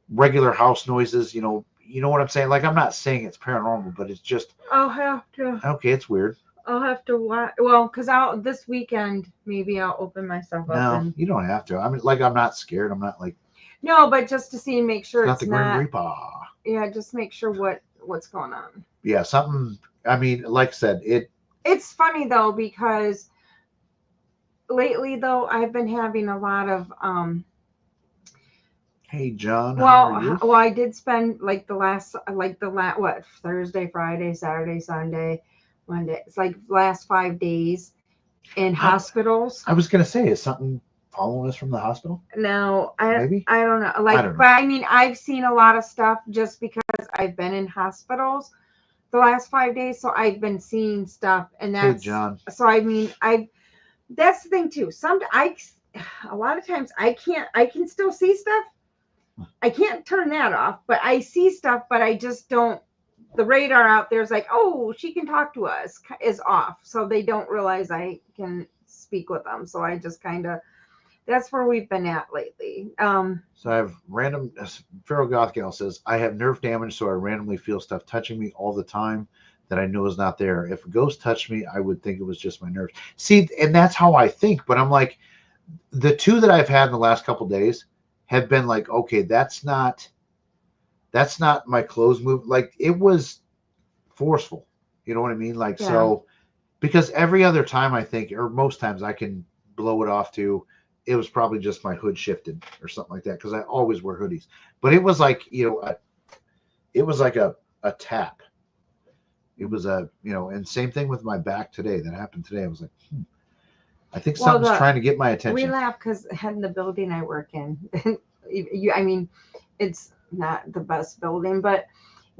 regular house noises. You know what I'm saying? Like, I'm not saying it's paranormal, but it's just I'll have to. okay. It's weird. I'll have to watch. Well, because this weekend maybe I'll open myself up. No, And you don't have to. I mean, like, I'm not scared. I'm not like no, but just to see, make sure not it's the Grim not. Reaper. Yeah, just make sure what's going on. Yeah, something. I mean, like I said, It's funny though because lately though I've been having a lot of Hey, John, how are you? well, I did spend like the last what, Thursday, Friday, Saturday, Sunday, Monday. It's like last 5 days in hospitals. I was gonna say, is something following us from the hospital? No, Maybe. I don't know. Like, don't know. but I mean, I've seen a lot of stuff just because I've been in hospitals the last 5 days, so I've been seeing stuff, and Hey, that's John. so. I mean, that's the thing too. A lot of times I can still see stuff. I can't turn that off, but I see stuff, but I just don't. The radar out there is like, oh, she can talk to us, is off, so they don't realize I can speak with them. So I just kind of. That's where we've been at lately. So I have random. Pharaoh Goth Gal says I have nerve damage, so I randomly feel stuff touching me all the time that I know is not there. If a ghost touched me, I would think it was just my nerves. See, and that's how I think. But I'm like, the two that I've had in the last couple days have been like, okay, that's not my clothes move. Like, it was forceful. You know what I mean? Like, Yeah. so because every other time I think, or most times I can blow it off to, it was probably just my hood shifted or something like that, because I always wear hoodies. But it was like, it was like a tap. It was and same thing with my back today. That happened today. I was like, I think something's trying to get my attention. We laugh because in the building I work in, I mean, it's not the best building, but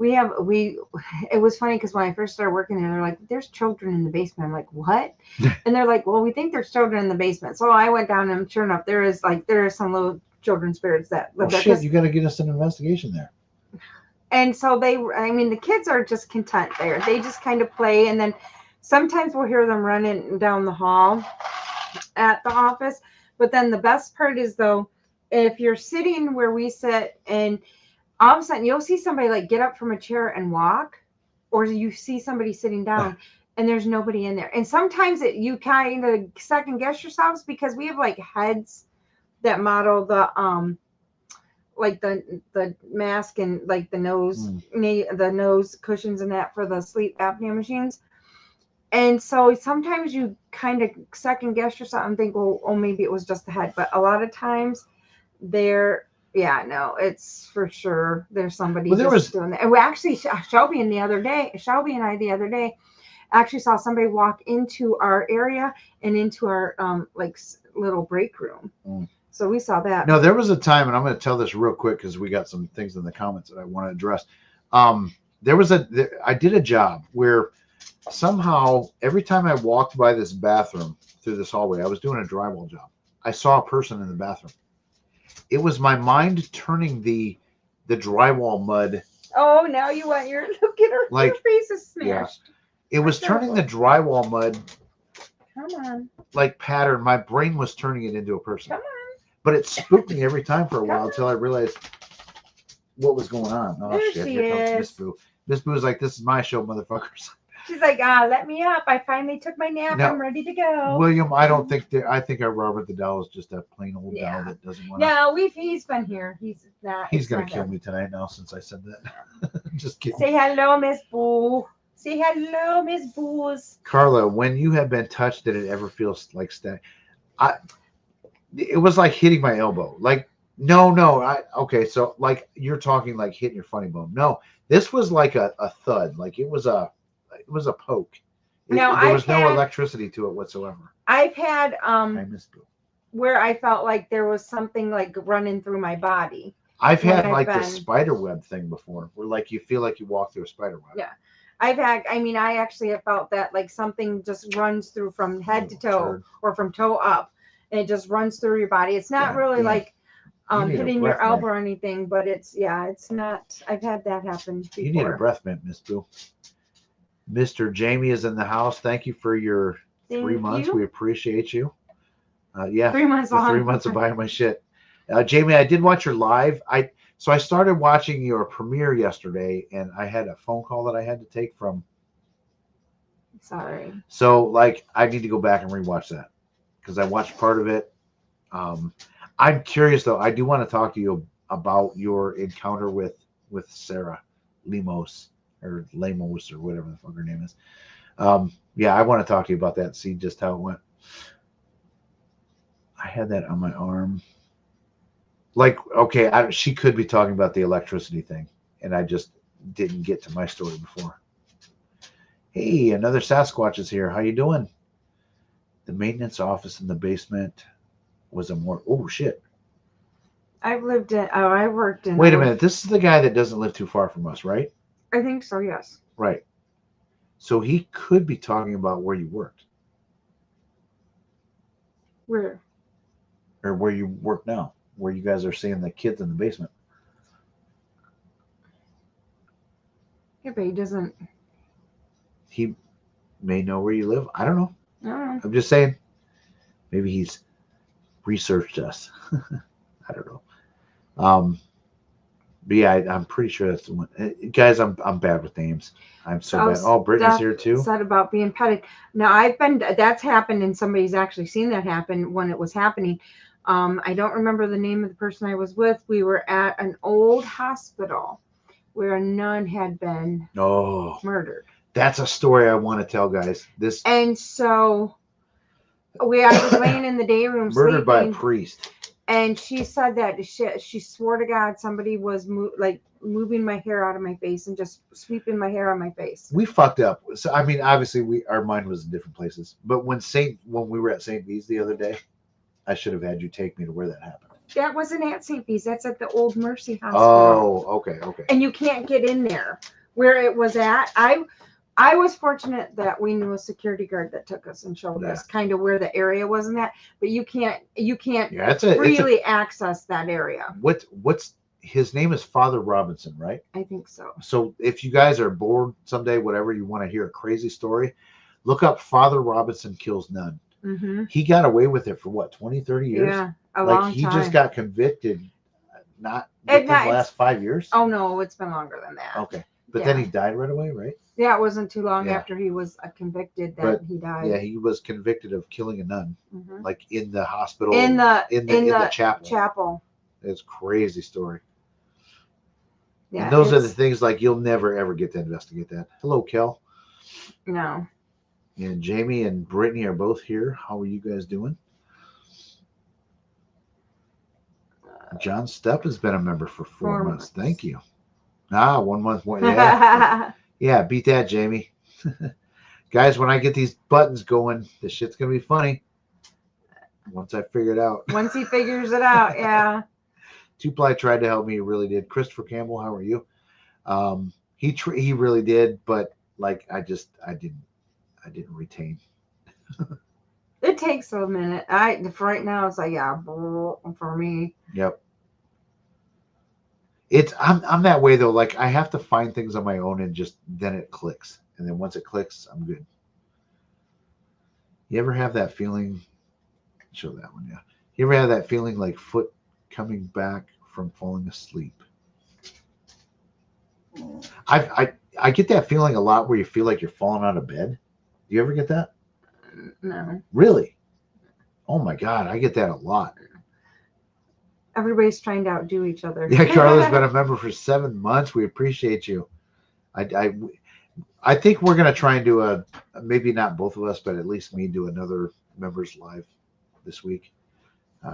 it was funny because when I first started working there, they're like, there's children in the basement. I'm like, what? And they're like, well, we think there's children in the basement. So I went down, and sure enough, there are some little children spirits that live there. Shit, you got to get us an investigation there. And so the kids are just content there. They just kind of play. And then sometimes we'll hear them running down the hall at the office. But then the best part is, though, if you're sitting where we sit, and all of a sudden you'll see somebody like get up from a chair and walk, or you see somebody sitting down and there's nobody in there. And sometimes you kind of second guess yourselves, because we have like heads that model the like the mask and like the nose the nose cushions and that for the sleep apnea machines. And so sometimes you kind of second guess yourself and think, well, oh, maybe it was just the head. But a lot of times it's for sure there's somebody doing that. And we actually, Shelby and I the other day actually saw somebody walk into our area and into our like little break room. So we saw that. No, there was a time, and I'm going to tell this real quick because we got some things in the comments that I want to address. I did a job where somehow every time I walked by this bathroom through this hallway, I was doing a drywall job. I saw a person in the bathroom. It was my mind turning the drywall mud. Oh, now you want look at her. Like, her face is smashed. Yeah. It was turning the drywall mud. Come on. Like pattern. My brain was turning it into a person. Come on. But it spooked me every time for a while until I realized what was going on. Oh, there shit. She Here is. comes Miss Boo. Miss Boo is like, this is my show, motherfuckers. She's like, let me up. I finally took my nap. Now, I'm ready to go. William, I don't think I think our Robert the Doll is just a plain old doll that doesn't want to. No, he's been here. He's not. He's going to kill me tonight now since I said that. Just kidding. Say hello, Miss Boo. Say hello, Miss Boos. Carla, when you have been touched, did it ever feel like static? It was like hitting my elbow. Like, no. Okay, so like you're talking like hitting your funny bone. No, this was like a thud. Like it was a poke. There was no electricity to it whatsoever. I've had I missed it. Where I felt like there was something like running through my body. I've had like the spider web thing before, where like you feel like you walk through a spider web. Yeah. I actually have felt that like something just runs through from head to toe or from toe up, and it just runs through your body. It's not really like hitting your elbow or anything, but it's not. I've had that happen before. You need a breath mint, Miss Boo. Mr. Jamie is in the house. Thank you for your 3 months. We appreciate you. 3 months the 3 months of buying my shit. Jamie, I did watch your live. So I started watching your premiere yesterday, and I had a phone call that I had to take from. Sorry. So like, I need to go back and rewatch that because I watched part of it. I'm curious though. I do want to talk to you about your encounter with Sarah Lemos or Lemos or whatever the fuck her name is. I want to talk to you about that and see just how it went. I had that on my arm. Like, okay, she could be talking about the electricity thing, and I just didn't get to my story before. Hey, another Sasquatch is here. How you doing? The maintenance office in the basement was a more. Oh shit! I worked in. Wait a minute. This is the guy that doesn't live too far from us, right? I think so. Yes. Right. So he could be talking about where you worked. Where? Or where you work now. Where you guys are seeing the kids in the basement. Yeah, but he doesn't. He may know where you live. I don't know. No. I'm just saying. Maybe he's researched us. I don't know. But yeah, I'm pretty sure that's the one. Guys, I'm bad with names. I'm so bad. Oh, Brittany's here too. Said about being petted. Now that's happened, and somebody's actually seen that happen when it was happening. I don't remember the name of the person I was with. We were at an old hospital where a nun had been murdered. That's a story I want to tell, guys. And so I was laying in the day room murdered sleeping, by a priest. And she said that she swore to God somebody was moving my hair out of my face and just sweeping my hair on my face. We fucked up. So I mean, obviously our mind was in different places. But when we were at St. B's the other day, I should have had you take me to where that happened. That wasn't at St. B's. That's at the Old Mercy Hospital. Oh, okay. And you can't get in there. Where it was at, I was fortunate that we knew a security guard that took us and showed us kind of where the area was in that. But you can't freely access that area. What's his name is Father Robinson, right? I think so. So if you guys are bored someday, whatever, you want to hear a crazy story, look up Father Robinson Kills Nun. Mm-hmm. He got away with it for what, 20, 30 years? Yeah, long time. He just got convicted not within the last 5 years? Oh, no, it's been longer than that. Okay. But then he died right away, right? Yeah, it wasn't too long after he was convicted that he died. Yeah, he was convicted of killing a nun, like in the hospital, in the chapel. It's a crazy story. Yeah, and those are the things like you'll never ever get to investigate that. Hello, Kel. No. And Jamie and Brittany are both here. How are you guys doing? John Stepp has been a member for 4 months. Thank you. 1 month more. Yeah. Yeah, beat that, Jamie. Guys, when I get these buttons going, this shit's going to be funny. Once I figure it out. Once he figures it out, yeah. Two-Ply tried to help me. He really did. Christopher Campbell, how are you? He really did, but like I didn't retain. It takes a minute. For right now, it's like, for me. Yep. I'm that way though. Like I have to find things on my own and just then it clicks. And then once it clicks, I'm good. You ever have that feeling? Show that one, yeah. You ever have that feeling like foot coming back from falling asleep? I get that feeling a lot where you feel like you're falling out of bed. Do you ever get that? No. Really? Oh my God, I get that a lot. Everybody's trying to outdo each other. Yeah, Carla's been a member for 7 months. We appreciate you. I think we're going to try and do maybe not both of us, but at least me do another members live this week.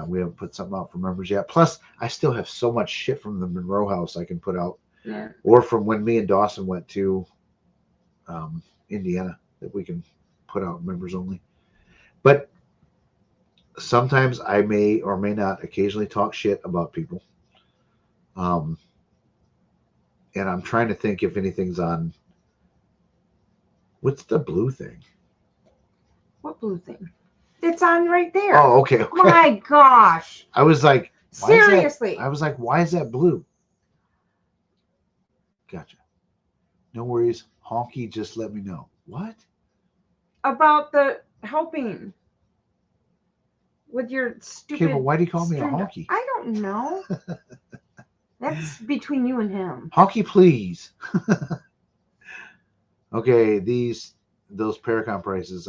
We haven't put something out for members yet. Plus, I still have so much shit from the Monroe House I can put out. Yeah. Or from when me and Dawson went to Indiana that we can put out members only. But sometimes I may or may not occasionally talk shit about people. And I'm trying to think if anything's on What's the blue thing? What blue thing? It's on right there. Oh, okay. My gosh. I was like, why is that- Seriously. I was like, why is that blue? Gotcha. No worries. Honky, just let me know. What? About the helping with your stupid. Okay, but why do you call me a string- honky? I don't know. That's between you and him. Honky, please. Okay, those Paracon prices.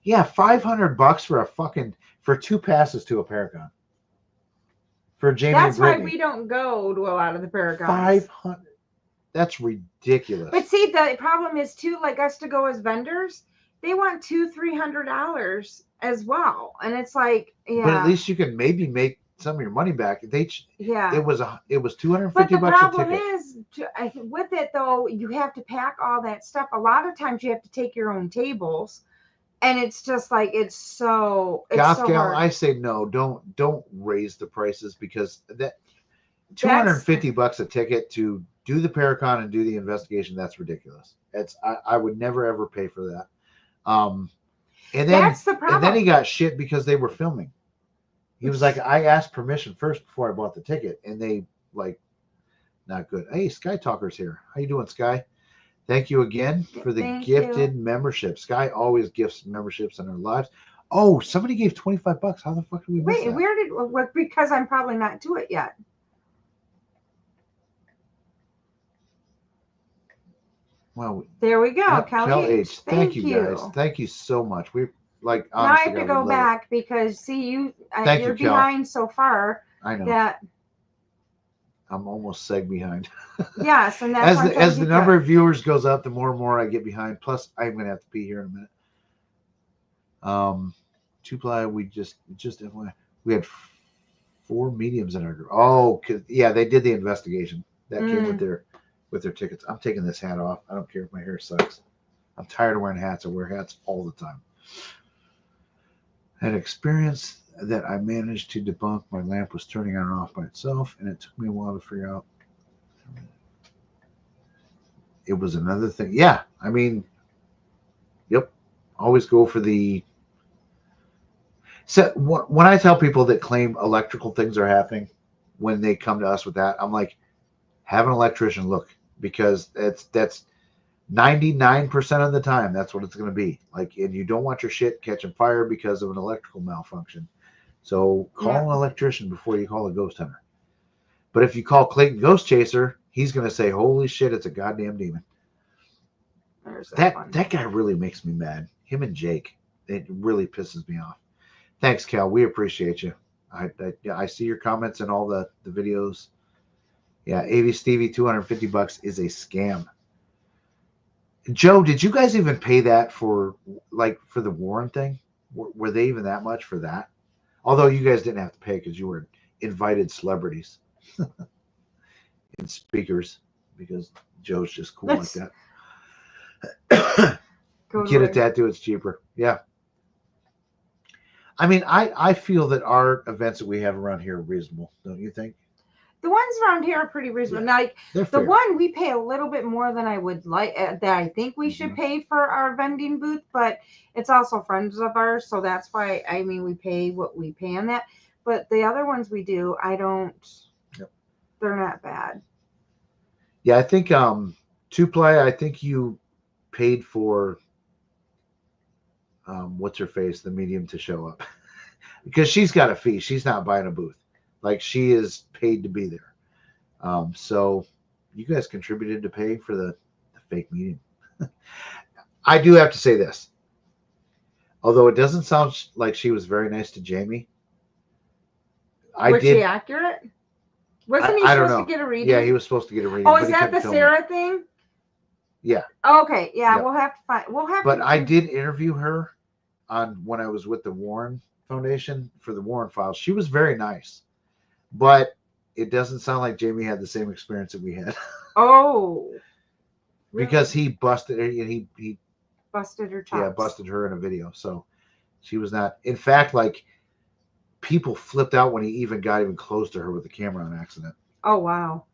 Yeah, $500 for a fucking for 2 passes to a Paracon. For Jamie That's and why Brittany. we don't go to a lot of the Paragons. 500. That's ridiculous. But see, the problem is too, like us to go as vendors, they want $200-300 as well, and it's like, yeah. But at least you can maybe make some of your money back. Yeah. It was $250 But the bucks problem a ticket. is, with it though, you have to pack all that stuff. A lot of times you have to take your own tables, and it's just like it's so Gal, hard. I say no. Don't raise the prices because that $250 a ticket to do the Paracon and do the investigation. That's ridiculous. I would never ever pay for that. And then That's the problem. And then he got shit because they were filming. He was like, I asked permission first before I bought the ticket, and they like, not good. Hey, Sky Talker's here. How you doing, Sky? Thank you again for the gifted membership. Sky always gifts memberships in our lives. Oh, somebody gave $25. How the fuck did we miss that? Where did? Because I'm probably not to it yet. Well, there we go. Yep, Cal H. Thank you guys. Thank you so much. We like. Now I have to go back because see you're behind so far. I know that I'm almost seg behind. Yes, and that's as the number of viewers goes up, the more and more I get behind. Plus, I'm gonna have to pee here in a minute. 2-ply. We just FYI, we had 4 mediums in our group. Oh, yeah, they did the investigation that came with their tickets. I'm taking this hat off. I don't care if my hair sucks. I'm tired of wearing hats. I wear hats all the time. An experience that I managed to debunk. My lamp was turning on and off by itself, and it took me a while to figure out. It was another thing. Yeah, I mean, yep. Always go for the. So when I tell people that claim electrical things are happening, when they come to us with that, I'm like, have an electrician look, because that's 99% of the time that's what it's going to be. Like, and you don't want your shit catching fire because of an electrical malfunction. So call an electrician before you call a ghost hunter. But if you call Clayton Ghost Chaser, he's going to say, holy shit, it's a goddamn demon. That guy really makes me mad. Him and Jake, it really pisses me off. Thanks, Cal. We appreciate you. I see your comments in all the videos. Yeah, AV Stevie, $250 is a scam. Joe, did you guys even pay that for the Warren thing? Were they even that much for that? Although you guys didn't have to pay because you were invited celebrities and speakers, because Joe's just cool like that. Get a tattoo, it's cheaper. Yeah. I mean, I feel that our events that we have around here are reasonable, don't you think? The ones around here are pretty reasonable. Yeah, like the one we pay a little bit more than I would like, that I think we should pay for our vending booth, but it's also friends of ours, so that's why we pay what we pay on that. But the other ones we do, I don't. Yep. They're not bad. Yeah, I think 2-ply. I think you paid for what's her face, the medium, to show up because she's got a fee. She's not buying a booth. Like, she is paid to be there. So you guys contributed to pay for the fake medium. I do have to say this. Although it doesn't sound like she was very nice to Jamie. Was she accurate? Wasn't he supposed to get a reading? Yeah, he was supposed to get a reading. Oh, is that the Sarah thing? Yeah. Okay. Yeah, yep. We'll have to find. But I did interview her when I was with the Warren Foundation for the Warren Files. She was very nice. But it doesn't sound like Jamie had the same experience that we had. Oh. Really? Because he busted her. He busted her chops. Yeah, busted her in a video. So she was not. In fact, like, people flipped out when he even got close to her with the camera on accident. Oh, wow.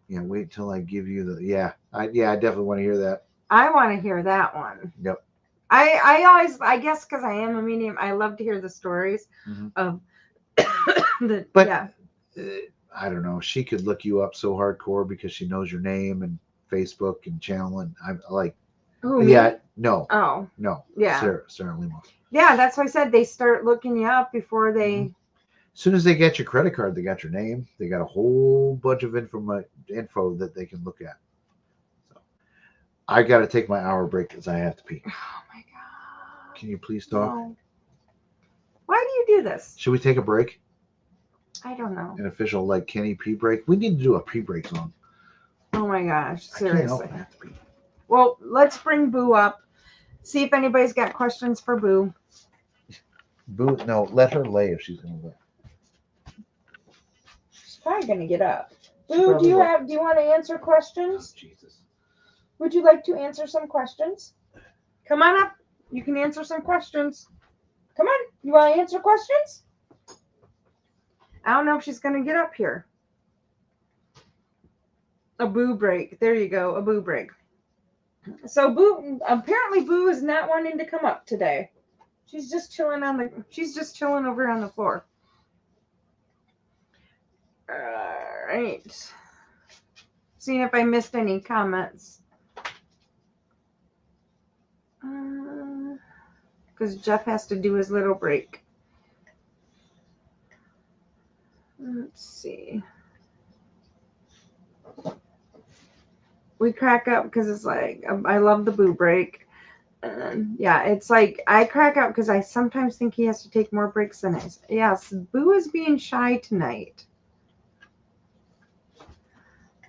Yeah, wait till I give you the. Yeah, I definitely want to hear that. I want to hear that one. Yep. I guess because I am a medium, I love to hear the stories Mhm. of the, But yeah. I don't know. She could look you up so hardcore because she knows your name and Facebook and channel. And I'm like, Who, me? yeah, no, Oh, no. yeah. Sarah Limo. Yeah, that's why I said they start looking you up before they. Mhm. As soon as they get your credit card, they got your name. They got a whole bunch of info that they can look at. So I got to take my hour break because I have to pee. Oh my god. Can you please talk? No. Why do you do this? Should we take a break? I don't know. An official like Kenny pee break? We need to do a pee break song. Oh my gosh, I can't help seriously. it. I have to pee. Well, let's bring Boo up. See if anybody's got questions for Boo. Boo, no, let her lay if she's gonna lay. She's probably gonna get up. She Boo, probably do will. you want to answer Oh, questions? Jesus. Would you like to answer some questions? Come on up. You can answer some questions. Come on. You want to answer questions? I don't know if she's gonna get up here. A Boo break. There you go. A Boo break. So Boo, apparently Boo is not wanting to come up today. She's just chilling over on the floor. All right. Seeing if I missed any comments. Because Jeff has to do his little break. Let's see. We crack up because it's like, I love the Boo break. Yeah, it's like I crack up because I sometimes think he has to take more breaks than us. Yes, Boo is being shy tonight.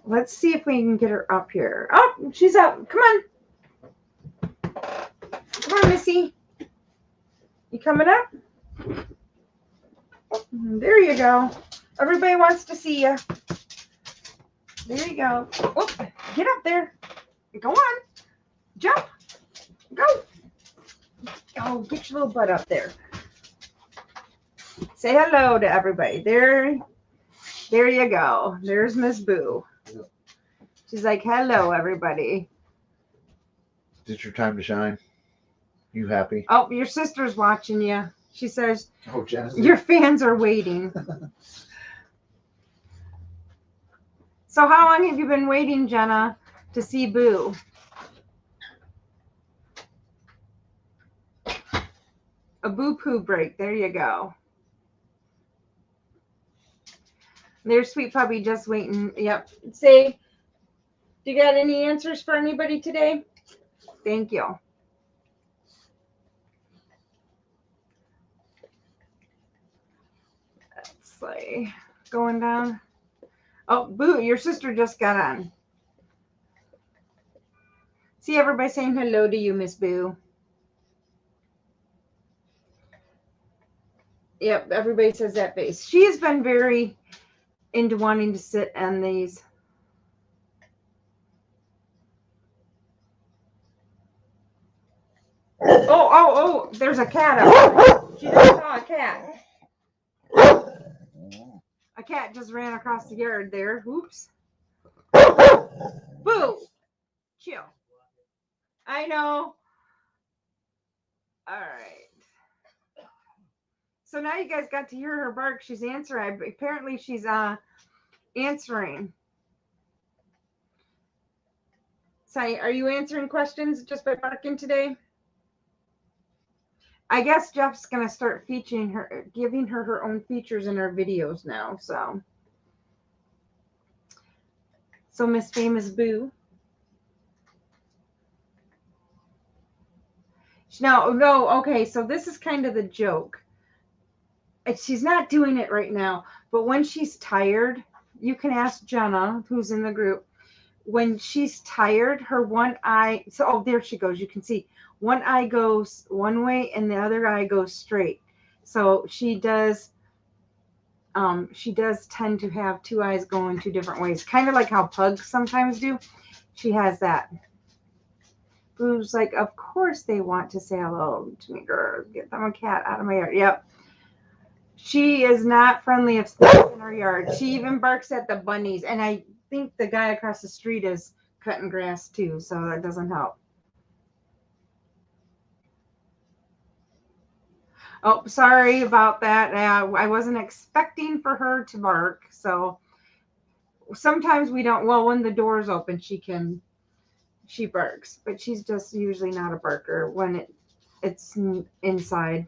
Let's see if we can get her up here. Oh, she's up. Come on. Come on, Missy. You coming up? There you go. Everybody wants to see you. There you go. Oh, get up there. Go on. Jump. Go. Oh, get your little butt up there. Say hello to everybody. There you go. There's Miss Boo. She's like, hello, everybody. Is it your time to shine? You happy? Oh, your sister's watching you. She says, oh, Genesis. Your fans are waiting. So how long have you been waiting, Jenna, to see Boo? A Boo poo break. There you go. There's Sweet Puppy just waiting. Yep. Say, do you got any answers for anybody today? Thank you. That's like going down. Oh, Boo, your sister just got on. See everybody saying hello to you, Miss Boo. Yep, everybody says that face. She has been very into wanting to sit on these. Oh, there's a cat up there. She just saw a cat. A cat just ran across the yard there. Oops. Boo! Chill. I know. All right. So now you guys got to hear her bark. She's answering. Apparently she's answering. So are you answering questions just by barking today? I guess Jeff's gonna start featuring her, giving her own features in her videos now. So Miss Famous Boo. No, okay, so this is kind of the joke. She's not doing it right now, but when she's tired, you can ask Jenna, who's in the group. When she's tired, her one eye, so there she goes. You can see one eye goes one way and the other eye goes straight. So she does tend to have two eyes going two different ways, kind of like how pugs sometimes do. She has that. Boo's like, of course they want to say hello to me, girl. Get them a cat out of my yard. Yep. She is not friendly of snakes in her yard. She even barks at the bunnies. And I think the guy across the street is cutting grass too, so that doesn't help. Oh, sorry about that. I wasn't expecting for her to bark. So sometimes we don't. Well, when the door's open, she barks, but she's just usually not a barker when it's inside.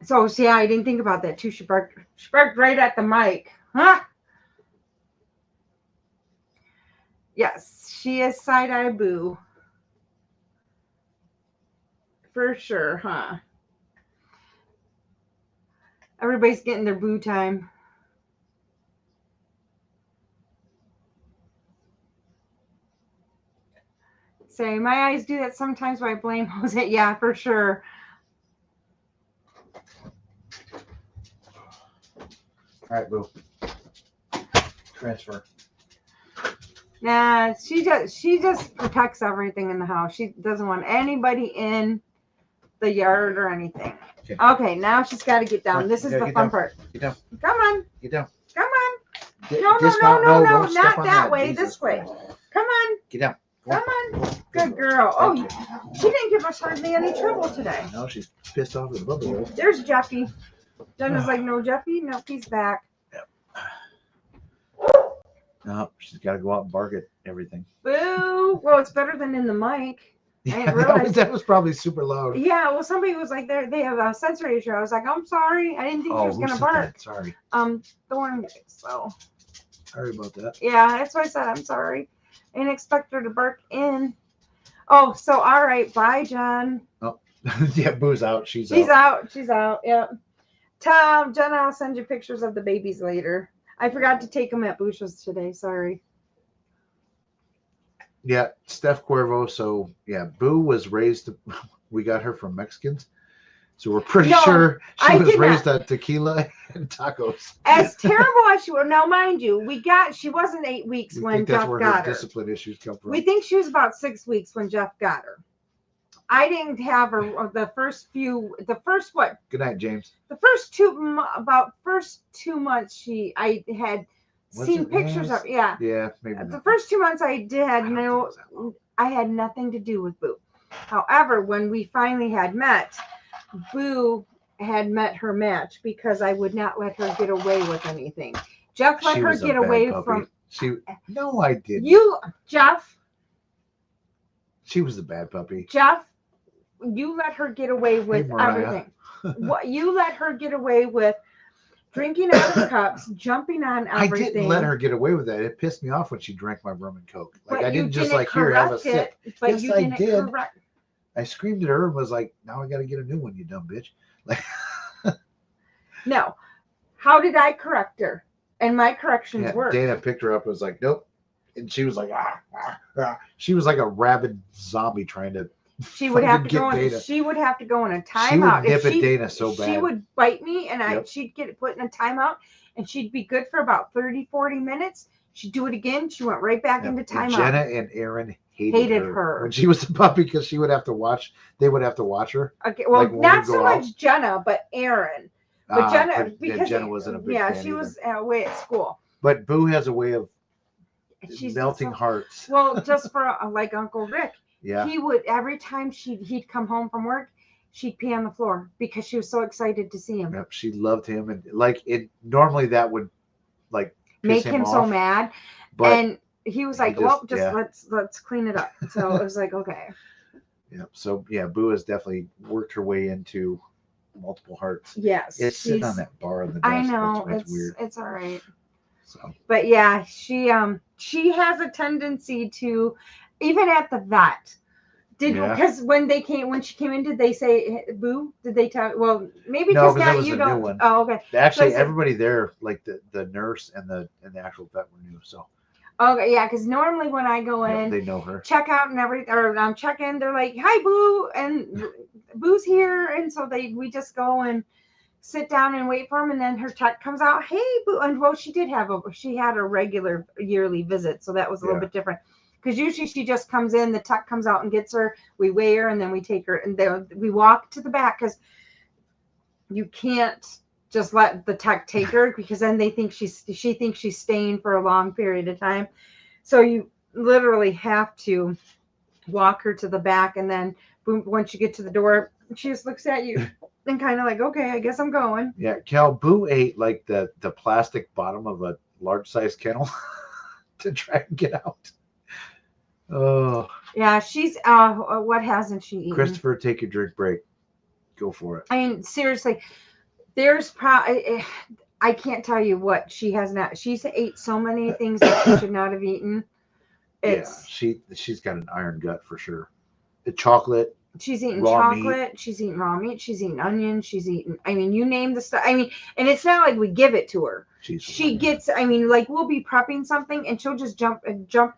So yeah, I didn't think about that too. She barked. She barked right at the mic. Huh? Yes, she is side-eye Boo. For sure, huh? Everybody's getting their Boo time. Say, my eyes do that sometimes, but I blame Jose. Yeah, for sure. All right, Boo. Transfer. Nah, she just protects everything in the house. She doesn't want anybody in the yard or anything. Okay, now she's got to get down. This is the fun part. Get down. Come on. Get down. Come on. Get, No, dismount. not step on that way. Jesus. This way. Come on. Get down. Come on. Good girl. Oh, she didn't give us hardly any trouble today. No, she's pissed off with the bubble hole. There's Jeffy. Jenna's like, no, Jeffy. No, he's back. Yep. No, she's got to go out and bark at everything. Boo. Well, it's better than in the mic. I Yeah, didn't realize that was probably super loud. Yeah, well, somebody was like, they have a sensory issue. I was like, I'm sorry. I didn't think she was who going to said bark. that? Sorry. Thorn. So, Sorry about that. yeah, that's why I said I'm sorry. I didn't expect her to bark in. Oh, so, all right. Bye, Jen. Oh, yeah, Boo's out. She's out. She's out. Yeah. Tom, Jenna, I'll send you pictures of the babies later. I forgot to take them at Bush's today. Sorry. Yeah, Steph Cuervo. So, yeah, Boo was raised, we got her from Mexicans. So we're pretty sure she was raised on tequila and tacos. As terrible as she was, now mind you, she wasn't 8 weeks when Jeff got her. Discipline issues come from. We think she was about 6 weeks when Jeff got her. I didn't have her the first what? Good night, James. The first 2 months I had seen pictures of. Yeah. Yeah, maybe. The first 2 months I had nothing to do with Boo. However, when we finally had met, Boo had met her match because I would not let her get away with anything. Jeff let her get away from. No, I didn't. Jeff. She was the bad puppy. Jeff, you let her get away with everything. You let her get away with drinking out of cups, jumping on everything. I didn't let her get away with that. It pissed me off when she drank my rum and coke. Like, but I didn't just like, here, have a sip. But yes, I did. I screamed at her and was like, now I got to get a new one, you dumb bitch. Like, no. How did I correct her? And my corrections were. Dana picked her up and was like, nope. And she was like, She was like a rabid zombie trying to. She would have to go in. She would have to go in a timeout. She would nip at Dana so bad. She would bite me, and she'd get put in a timeout, and she'd be good for about 30, 40 minutes. She'd do it again. She went right back into timeout. Jenna and Aaron hated her when she was a puppy because she would have to watch. They would have to watch her. Okay, well, not so much Jenna, but Aaron. But Jenna, because Jenna wasn't a big fan she was away at school. But Boo has a way of melting hearts. Well, just for like Uncle Rick. Yeah. He would, every time he'd come home from work, she'd pee on the floor because she was so excited to see him. Yep, she loved him, and like it normally that would like make him so mad. But and he was like, let's clean it up. So it was like, okay. Yeah. So yeah, Boo has definitely worked her way into multiple hearts. Yes. It's sitting on that bar on the desk. I know. It's weird. It's all right. So. But yeah, she has a tendency to, even at the vet, because when she came in, did they say Boo? Did they tell? Well, maybe just now you don't. New one. Oh, okay. Actually, everybody there, like the nurse and the actual vet were new. So. Okay, yeah, because normally when I go in, they know her. Check out and everything, or check in, they're like, "Hi, Boo," and Boo's here, and so we just go and sit down and wait for him, and then her tech comes out, "Hey, Boo," and well, she had a regular yearly visit, so that was a little bit different. Because usually she just comes in, the tech comes out and gets her, we weigh her, and then we take her, and then we walk to the back because you can't just let the tech take her because then they think she thinks she's staying for a long period of time. So you literally have to walk her to the back, and then boom, once you get to the door, she just looks at you and kind of like, okay, I guess I'm going. Yeah, Cal, Boo ate like the plastic bottom of a large size kennel to try and get out. Oh, Yeah, she's what hasn't she eaten? Christopher, take your drink break. Go for it. I mean, seriously, there's probably I can't tell you what she has not. She's ate so many things that she should not have eaten. It's She's got an iron gut for sure. The chocolate. She's eating raw chocolate. Meat. She's eating raw meat. She's eating onions. She's eating. I mean, you name the stuff. I mean, and it's not like we give it to her. She gets. I mean, like we'll be prepping something, and she'll just jump and go.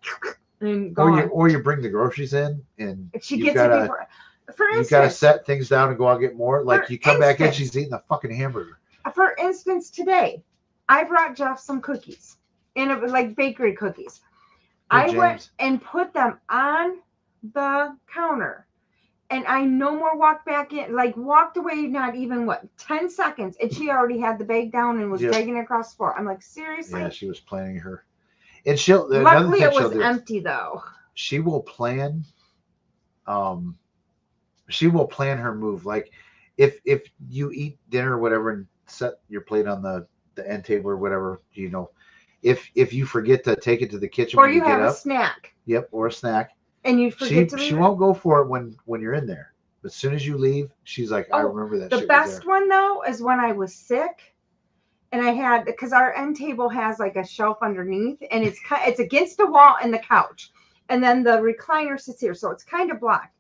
Or you bring the groceries in, and she gets it before. For instance, you gotta set things down and go out and get more. Like you come back in, she's eating a fucking hamburger. For instance, today I brought Jeff some cookies, and it was like bakery cookies. I went and put them on the counter. And I no more walked back in, like walked away, not even 10 seconds. And she already had the bag down and was dragging it across the floor. I'm like, seriously? Yeah, she was planning her. And luckily it was empty though. She will plan, her move. Like if you eat dinner or whatever and set your plate on the end table or whatever, if you forget to take it to the kitchen or you have a snack. Yep, or a snack. And you forget she won't go for it when you're in there. But as soon as you leave, she's like, I remember that. The best one though is when I was sick, and I had because our end table has like a shelf underneath, and it's against the wall and the couch, and then the recliner sits here, so it's kind of blocked.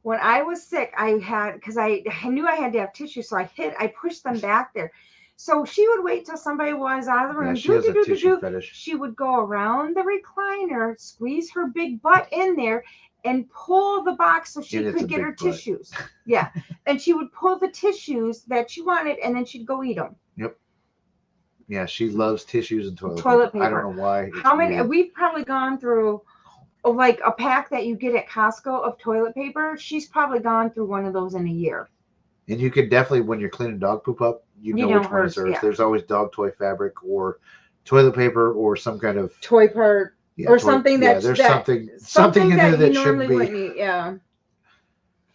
When I was sick, I had because I knew I had to have tissue, so I pushed them back there. So she would wait till somebody was out of the room. Yeah, she has a tissue fetish. She would go around the recliner, squeeze her big butt in there, and pull the box so she could get her tissues. Yeah. And she would pull the tissues that she wanted, and then she'd go eat them. Yep. Yeah, she loves tissues and toilet paper. I don't know why. How many? Weird. We've probably gone through like a pack that you get at Costco of toilet paper. She's probably gone through one of those in a year. And you could definitely, when you're cleaning dog poop up, you know which one is hers. Yeah. There's always dog toy fabric or toilet paper or some kind of toy part or something that's there's something in there that shouldn't be. Eat, yeah.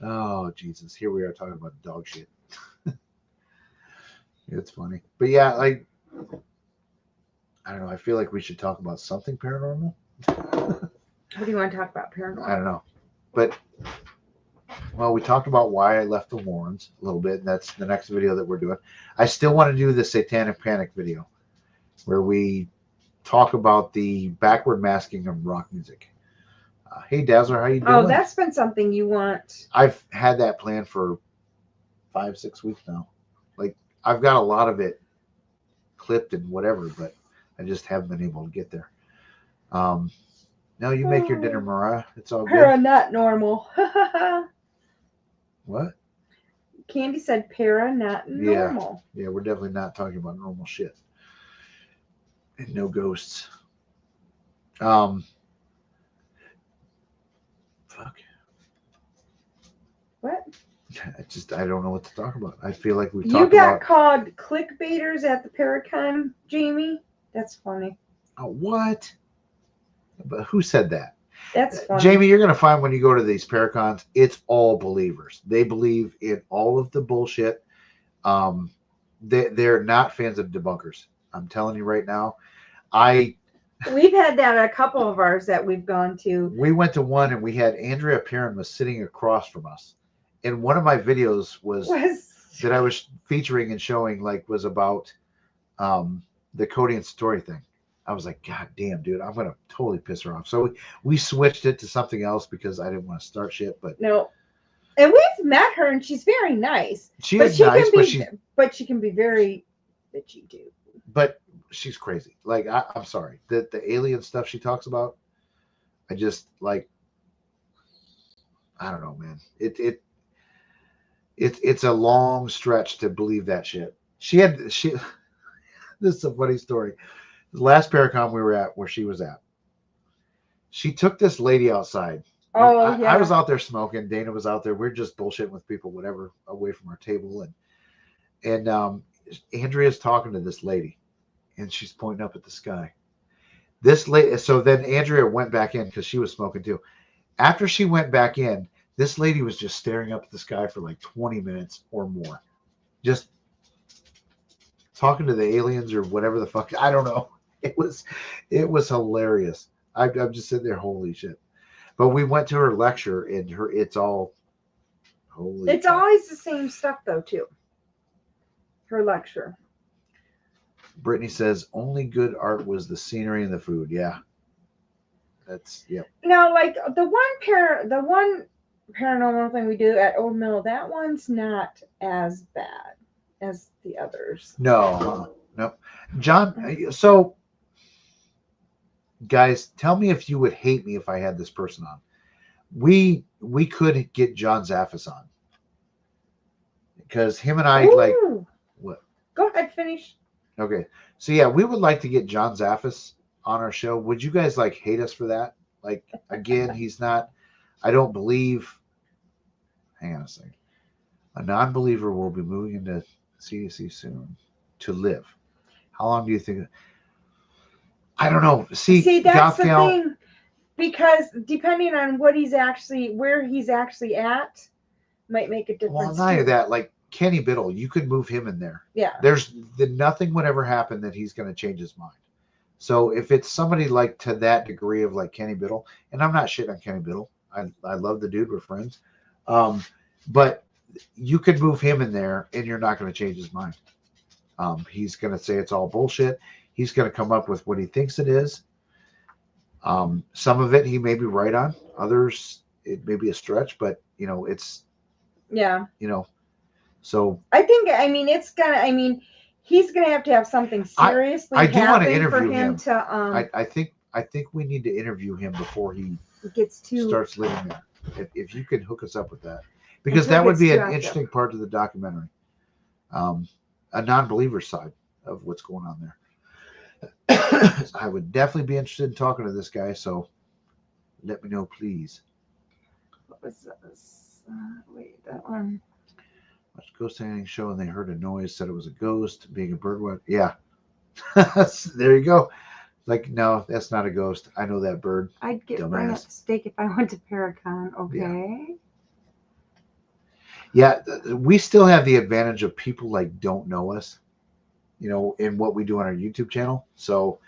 Oh Jesus! Here we are talking about dog shit. It's funny, but yeah, I don't know. I feel like we should talk about something paranormal. What do you want to talk about paranormal? I don't know, but. Well, we talked about why I left the Warrens a little bit, and that's the next video that we're doing. I still want to do the Satanic Panic video where we talk about the backward masking of rock music. Hey, Dazzler, how you doing? Oh, that's been something you want. I've had that planned for 5-6 weeks now. Like, I've got a lot of it clipped and whatever, but I just haven't been able to get there. No, you make your dinner, Mariah. It's all good. Not normal. What? Candy said not normal. Yeah, we're definitely not talking about normal shit. And no ghosts. Fuck. What? I don't know what to talk about. I feel like we talked about... You got called clickbaiters at the Paracon, Jamie? That's funny. Oh, what? But who said that? That's funny. Jamie, you're going to find when you go to these Paracons, it's all believers. They believe in all of the bullshit. They're not fans of debunkers. I'm telling you right now. We've had that at a couple of ours that we've gone to. We went to one and we had Andrea Perrin was sitting across from us. And one of my videos was that I was featuring and showing was about the Cody and Story thing. I was like, God damn, dude, I'm going to totally piss her off. So we switched it to something else because I didn't want to start shit. But no. And we've met her and she's very nice. She is nice, but she can be very bitchy too. But she's crazy. Like, I'm sorry. The alien stuff she talks about, I just I don't know, man. It's a long stretch to believe that shit. This is a funny story. The last Paracon we were at, where she was at, she took this lady outside. Oh, yeah. I was out there smoking. Dana was out there. We're just bullshitting with people, whatever, away from our table. And Andrea's talking to this lady, and she's pointing up at the sky. This lady. So then Andrea went back in because she was smoking too. After she went back in, this lady was just staring up at the sky for like 20 minutes or more, just talking to the aliens or whatever the fuck. I don't know. It was hilarious. I'm just sitting there, holy shit. But we went to her lecture, and it's all holy. It's crap. always the same stuff though too. Her lecture. Brittany says only good art was the scenery and the food. Yeah, that's yep. Now, like the one paranormal thing we do at Old Mill, that one's not as bad as the others. No, no, John. So, guys, tell me if you would hate me if I had this person on. We could get John Zaffis on because him and I like Ooh. what? Go ahead, finish. Okay, so yeah, we would like to get John Zaffis on our show. Would you guys like hate us for that? Like again, he's not. I don't believe. Hang on a second. A non-believer will be moving into CDC soon to live. How long do you think? I don't know. See, that's Goth the Gal, thing, because depending on where he's actually at, might make a difference. well, not only that, like Kenny Biddle, you could move him in there. Yeah. Nothing would ever happen that he's going to change his mind. So if it's somebody like to that degree of like Kenny Biddle, and I'm not shitting on Kenny Biddle, I love the dude, we're friends, but you could move him in there and you're not going to change his mind. He's going to say it's all bullshit. He's going to come up with what he thinks it is. Some of it he may be right on. Others it may be a stretch, but it's so I think he's gonna have to have something seriously I do want to happen for interview him him. to I think we need to interview him before he gets too starts living there. If you could hook us up with that, because that would be an interesting part of the documentary, a non-believer side of what's going on there. I would definitely be interested in talking to this guy. So let me know, please. What was this? Wait, that one. Watched a ghost hunting show and they heard a noise, said it was a ghost. Being a bird, what? Yeah. There you go. Like, no, that's not a ghost. I know that bird. I'd get bring up steak if I went to Paracon. Okay. Yeah, we still have the advantage of people like don't know us, in what we do on our YouTube channel. So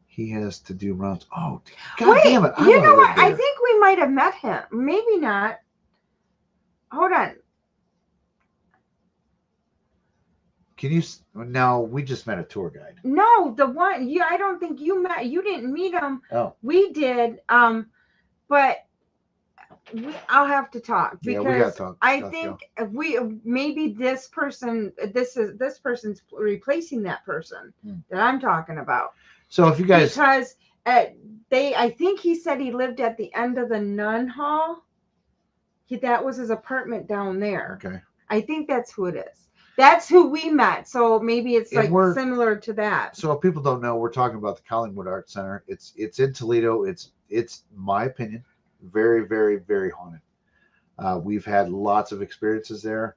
he has to do rounds. Oh, God damn it. You know what? I think we might have met him. Maybe not. Hold on. Can you? No, we just met a tour guide. No, the one. Yeah, I don't think you met. You didn't meet him. Oh, we did. But I'll have to talk because we gotta talk. I think maybe this person's replacing that person that I'm talking about. So if you guys, because I think he said he lived at the end of the Nun Hall. That was his apartment down there. Okay. I think that's who it is. That's who we met. So maybe it's like similar to that. So if people don't know, we're talking about the Collingwood Arts Center. It's in Toledo. It's my opinion, very, very, very haunted. We've had lots of experiences there.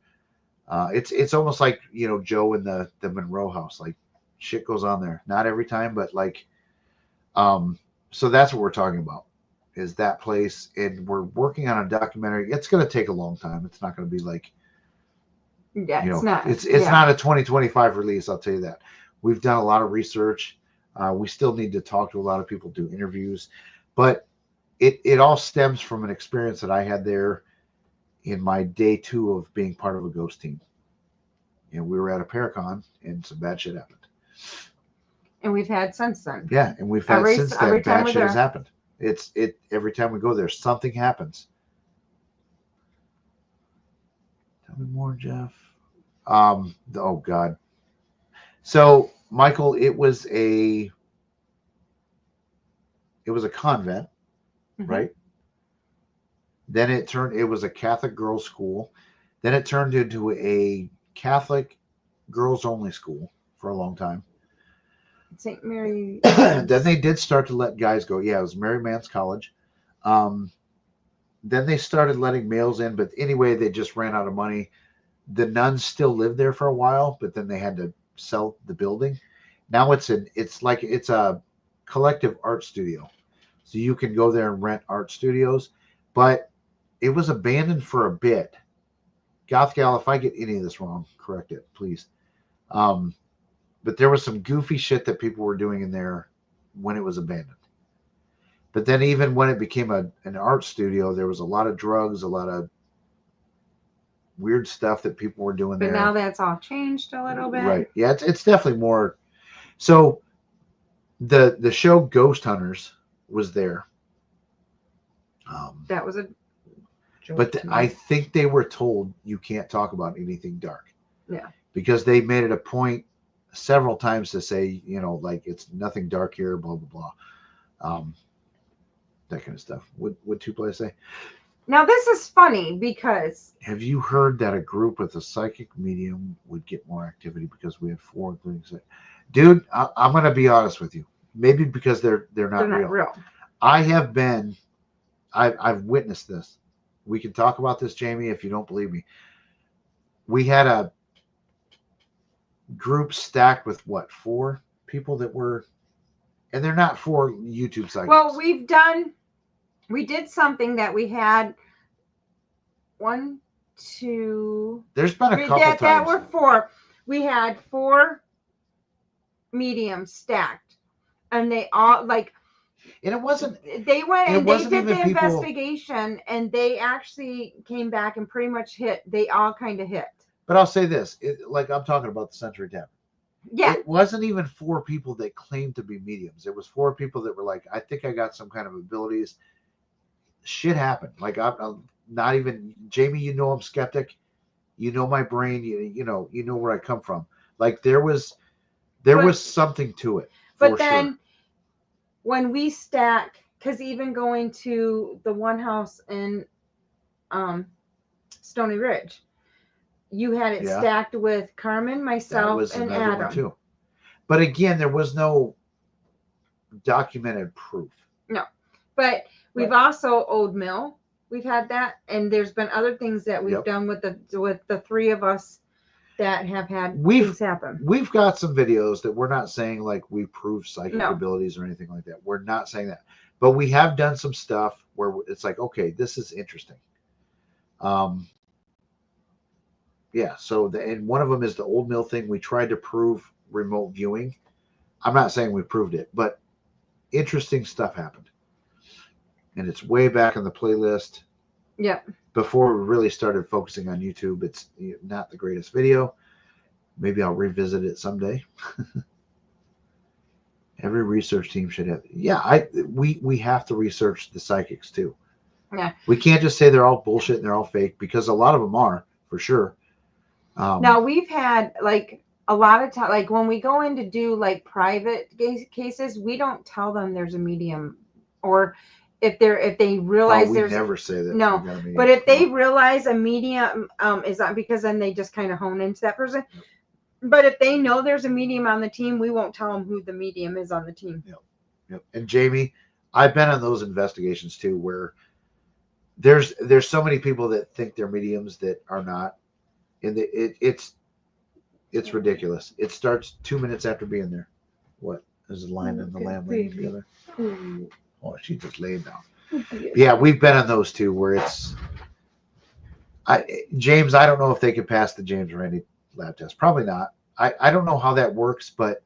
It's almost like Joe in the Monroe house. Like shit goes on there. Not every time, but like, so that's what we're talking about. Is that place, and we're working on a documentary. It's going to take a long time. It's not going to be like, it's not. It's not a 2025 release. I'll tell you that. We've done a lot of research. We still need to talk to a lot of people, do interviews, but it all stems from an experience that I had there in my day 2 of being part of a ghost team. We were at a Paracon, and some bad shit happened. And we've had since then. Yeah, and we've had since then bad shit has happened. Every time we go there, something happens. Tell me more, Jeff. Oh God. So Michael, it was a convent, right? Then it was a Catholic girls' school. Then it turned into a Catholic girls only school for a long time. St. Mary. Then they did start to let guys go. Yeah, it was Mary Man's College. Then they started letting males in, but anyway, they just ran out of money. The nuns still lived there for a while, but then they had to sell the building. Now it's a collective art studio. So you can go there and rent art studios. But it was abandoned for a bit. Goth Gal, if I get any of this wrong, correct it, please. But there was some goofy shit that people were doing in there when it was abandoned. But then even when it became an art studio, there was a lot of drugs, a lot of weird stuff that people were doing there. But now that's all changed a little bit. Right. Yeah, it's definitely more. So the show Ghost Hunters was there. That was a But I think they were told you can't talk about anything dark. Yeah. Because they made it a point several times to say, you know, like it's nothing dark here, blah blah blah, that kind of stuff. What two play say? Now this is funny because Have you heard that a group with a psychic medium would get more activity because we had 4 things? Dude, I'm gonna be honest with you. Maybe because they're not real. I have been. I've witnessed this. We can talk about this, Jamie, if you don't believe me. We had a group stacked with what, 4 people that were, and they're not 4 YouTube psychics. Well, we did something that we had 1, 2. There's been a couple times that were 4. We had 4 mediums stacked, and they all like. And it wasn't. They went and they did the people, investigation, and they actually came back and pretty much hit. They all kind of hit. But I'll say this, like I'm talking about the Century Tavern. Yeah. It wasn't even 4 people that claimed to be mediums. It was 4 people that were like, I think I got some kind of abilities. Shit happened. Like I'm not even, Jamie, you know I'm skeptic. You know my brain. You know where I come from. Like there was something to it. But then when we stack, because even going to the one house in Stony Ridge, you had it stacked with Carmen, myself, and Adam. Too. But again, there was no documented proof. No. But we've also Old Mill. We've had that. And there's been other things that we've done with the 3 of us that have had things happen. We've got some videos that we're not saying like we prove psychic abilities or anything like that. We're not saying that. But we have done some stuff where it's like, okay, this is interesting. Yeah, so and one of them is the Old Mill thing. We tried to prove remote viewing. I'm not saying we proved it, but interesting stuff happened. And it's way back in the playlist. Yeah. Before we really started focusing on YouTube, it's not the greatest video. Maybe I'll revisit it someday. Every research team should have. Yeah, we have to research the psychics too. Yeah. We can't just say they're all bullshit and they're all fake, because a lot of them are, for sure. Now we've had like a lot of time, like when we go in to do like private cases, we don't tell them there's a medium, or if they realize we never say that. No, but if they realize a medium is not, because then they just kind of hone into that person. Yep. But if they know there's a medium on the team, we won't tell them who the medium is on the team. Yep. And Jamie, I've been on those investigations too, where there's so many people that think they're mediums that are not. And it's ridiculous. It starts 2 minutes after being there. What is the line and the lamb laying together? Oh, she just laid down. Yeah, we've been on those too, where it's. James, I don't know if they can pass the James Randi lab test. Probably not. I don't know how that works, but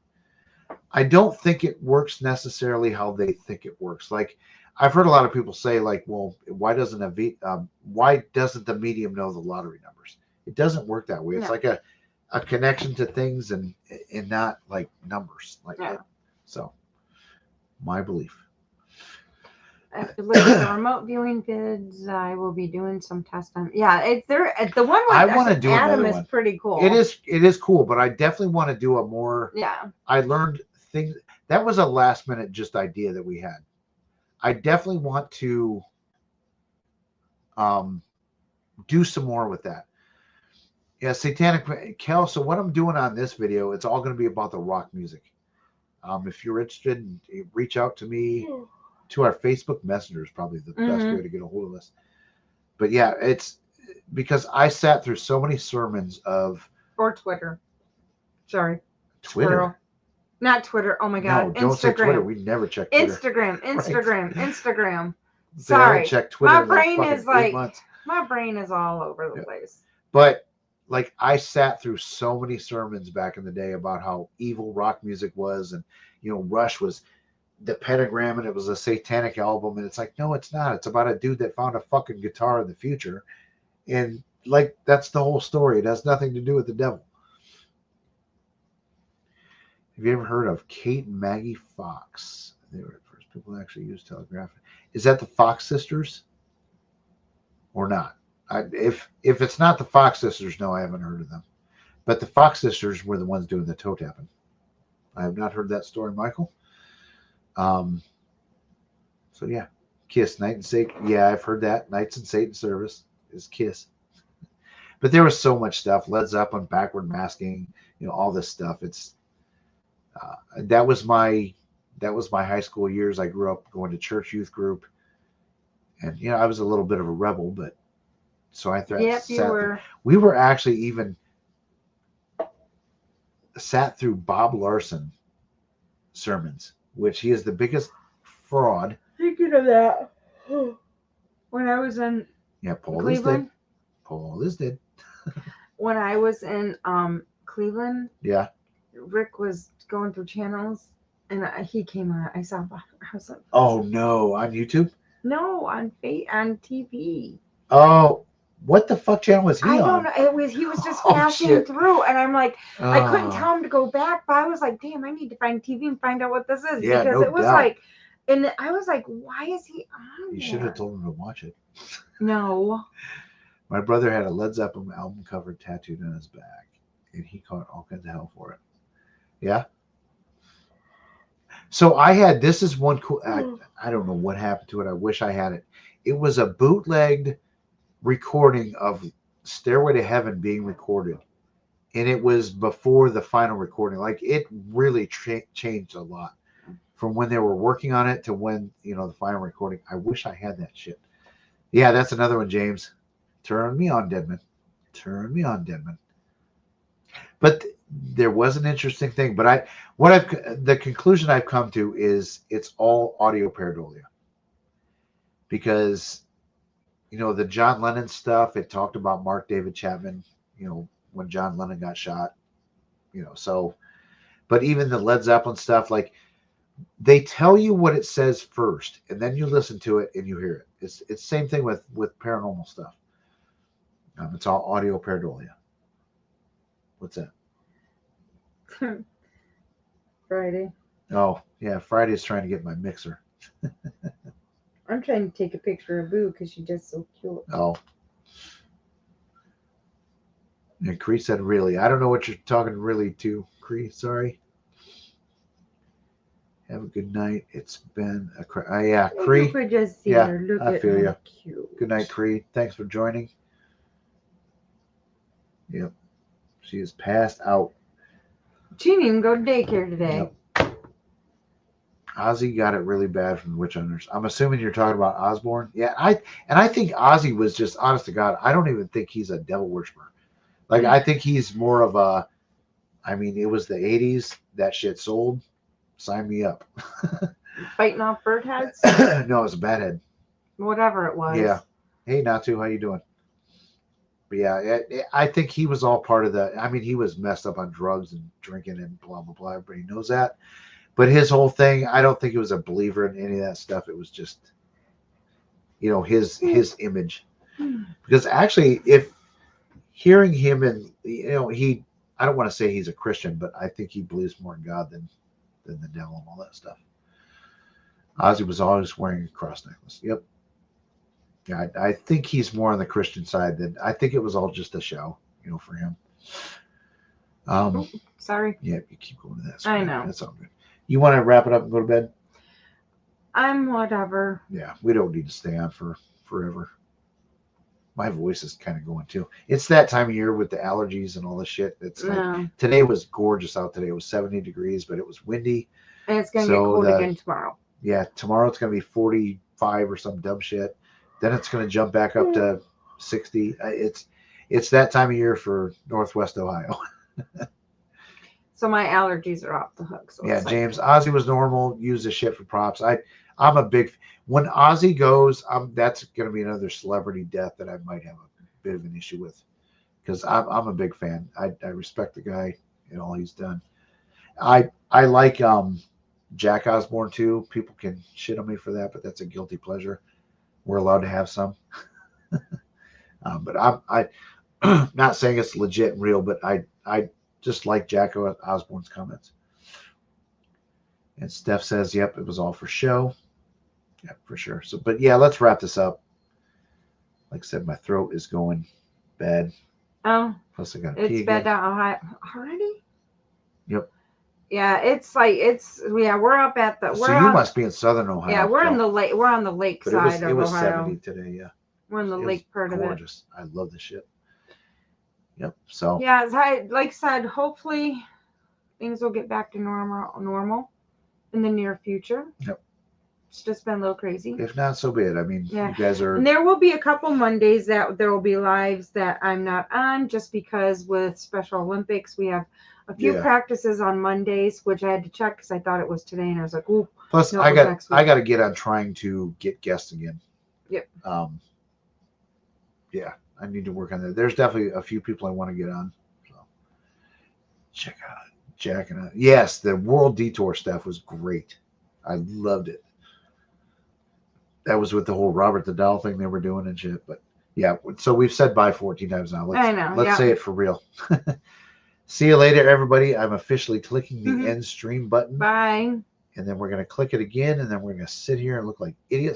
I don't think it works necessarily how they think it works. Like I've heard a lot of people say, like, well, why doesn't the medium know the lottery numbers? It doesn't work that way. It's like a connection to things and not like numbers like that. So my belief. After looking at the remote viewing vids, I will be doing some tests on. Yeah, it's there. The one with I want to do Adam is one. pretty cool. It is cool, but I definitely want to do a more. Yeah. I learned things. That was a last minute just idea that we had. I definitely want to do some more with that. Yeah, Satanic Kel. So what I'm doing on this video, it's all going to be about the rock music. If you're interested, reach out to me. To our Facebook Messenger is probably the best way to get a hold of us. But yeah, it's because I sat through so many sermons of. Or Twitter. Sorry. Twitter. Not Twitter. Oh my God. No, don't say Twitter. Instagram. We never check Twitter. Instagram. Dude, I haven't Sorry. checked Twitter My in like brain fucking is 8 like, months. my brain is all over the Yeah. place. But like I sat through so many sermons back in the day about how evil rock music was, and Rush was the pentagram and it was a satanic album, and it's like, no, it's not. It's about a dude that found a fucking guitar in the future, and like that's the whole story. It has nothing to do with the devil. Have you ever heard of Kate and Maggie Fox? They were the first people to actually use telegraphy. Is that the Fox sisters or not? If it's not the Fox sisters, no, I haven't heard of them. But the Fox sisters were the ones doing the toe tapping. I have not heard that story, Michael. So yeah, Kiss, Night and Satan. Yeah, I've heard that. Knights in Satan service is Kiss. But there was so much stuff. Led Zeppelin, backward masking, all this stuff. It's that was my high school years. I grew up going to church youth group, and I was a little bit of a rebel, but so I Yep, you were. We were actually even sat through Bob Larson sermons, which he is the biggest fraud. Thinking of that, when I was in Cleveland. Paul is dead. When I was in Cleveland, Yeah. Rick was going through channels, and he came on. I saw. I was like, oh no, on YouTube? No, on TV. Oh, what the fuck channel was he on? I don't know. He was just passing through, and I'm like, I couldn't tell him to go back, but I was like, damn, I need to find TV and find out what this is, yeah, because no it was doubt. like, and I was like, why is he on? You should have told him to watch it. No. My brother had a Led Zeppelin album cover tattooed on his back, and he caught all kinds of hell for it. Yeah. So I had, this is one cool, I don't know what happened to it. I wish I had it. It was a bootlegged recording of Stairway to Heaven being recorded. And it was before the final recording. Like, it really changed a lot from when they were working on it to when, the final recording. I wish I had that shit. Yeah, that's another one, James. Turn me on, Deadman. Turn me on, Deadman. But there was an interesting thing. But the conclusion I've come to is it's all audio pareidolia. Because, the John Lennon stuff, it talked about Mark David Chapman, when John Lennon got shot, so, but even the Led Zeppelin stuff, like, they tell you what it says first, and then you listen to it and you hear it. It's the same thing with paranormal stuff. It's all audio pareidolia. What's that? Friday. Oh, yeah, Friday's trying to get my mixer. I'm trying to take a picture of Boo because she's just so cute. Oh. And Cree said, really. I don't know what you're talking really to, Cree. Sorry. Have a good night. It's been a yeah, Cree. You could just see yeah, her. Look I at feel her. you. Cute. Good night, Cree. Thanks for joining. Yep. She is passed out. She didn't even go to daycare today. Yep. Ozzy got it really bad from the witch hunters. I'm assuming you're talking about Osborne. Yeah, I think Ozzy was just, honest to God, I don't even think he's a devil worshiper. Like, I think he's more of a, I mean, it was the 80s. That shit sold. Sign me up. Fighting off bird heads? No, it was a bat head. Whatever it was. Yeah. Hey, Natu, how you doing? But yeah, I think he was all part of the, I mean, he was messed up on drugs and drinking and blah, blah, blah. Everybody knows that. But his whole thing, I don't think he was a believer in any of that stuff. It was just, his image. Because actually, if hearing him and, I don't want to say he's a Christian, but I think he believes more in God than the devil and all that stuff. Ozzy was always wearing a cross necklace. Yep. Yeah, I think he's more on the Christian side than, I think it was all just a show, for him. Sorry. Yeah, you keep going to that. I know. That's all good. You want to wrap it up and go to bed? I'm whatever. Yeah, we don't need to stay on for forever. My voice is kind of going too. It's that time of year with the allergies and all this shit. It's like, today was gorgeous out today. It was 70 degrees, but it was windy. And it's going to get cold again tomorrow. Yeah, tomorrow it's going to be 45 or some dumb shit. Then it's going to jump back up to 60. It's that time of year for Northwest Ohio. So my allergies are off the hook. So Yeah, it's like, James, Ozzy was normal. Use the shit for props. I'm a big when Ozzy goes. That's going to be another celebrity death that I might have a bit of an issue with because I'm a big fan. I respect the guy and all he's done. I like Jack Osborne too. People can shit on me for that, but that's a guilty pleasure. We're allowed to have some. But I'm not saying it's legit and real, but I just like Jack Osborne's comments. And Steph says, "Yep, it was all for show." Yeah, for sure. So, but yeah, let's wrap this up. Like I said, my throat is going bad. oh, Plus, I got to it's pee bad again. out already. Yep. Yeah, it's like yeah. We're up at the. So you must be in Southern Ohio. Yeah, we're in Cal. the lake. We're on the lake But side it of was Ohio. 70 today. Yeah. We're in the It lake was part of it. gorgeous. I love the shit. Yep. So Yeah, like I said, hopefully things will get back to normal in the near future. Yep. It's just been a little crazy. if not, so be it. I mean, Yeah. you guys are. And there will be a couple Mondays that there will be lives that I'm not on just because with Special Olympics we have a few Yeah. practices on Mondays, which I had to check because I thought it was today and I was like, ooh. Plus, No, it I was got next week. I got to get on trying to get guests again. Yep. Yeah, I need to work on that. There's definitely a few people I want to get on. So check out Jack and I. Yes, the World Detour stuff was great. I loved it. That was with the whole Robert the Doll thing they were doing and shit. But yeah, so we've said bye 14 times now. I know, Let's yeah. say it for real. See you later, everybody. I'm officially clicking the Mhm. end stream button. Bye. And then we're going to click it again. And then we're going to sit here and look like idiots.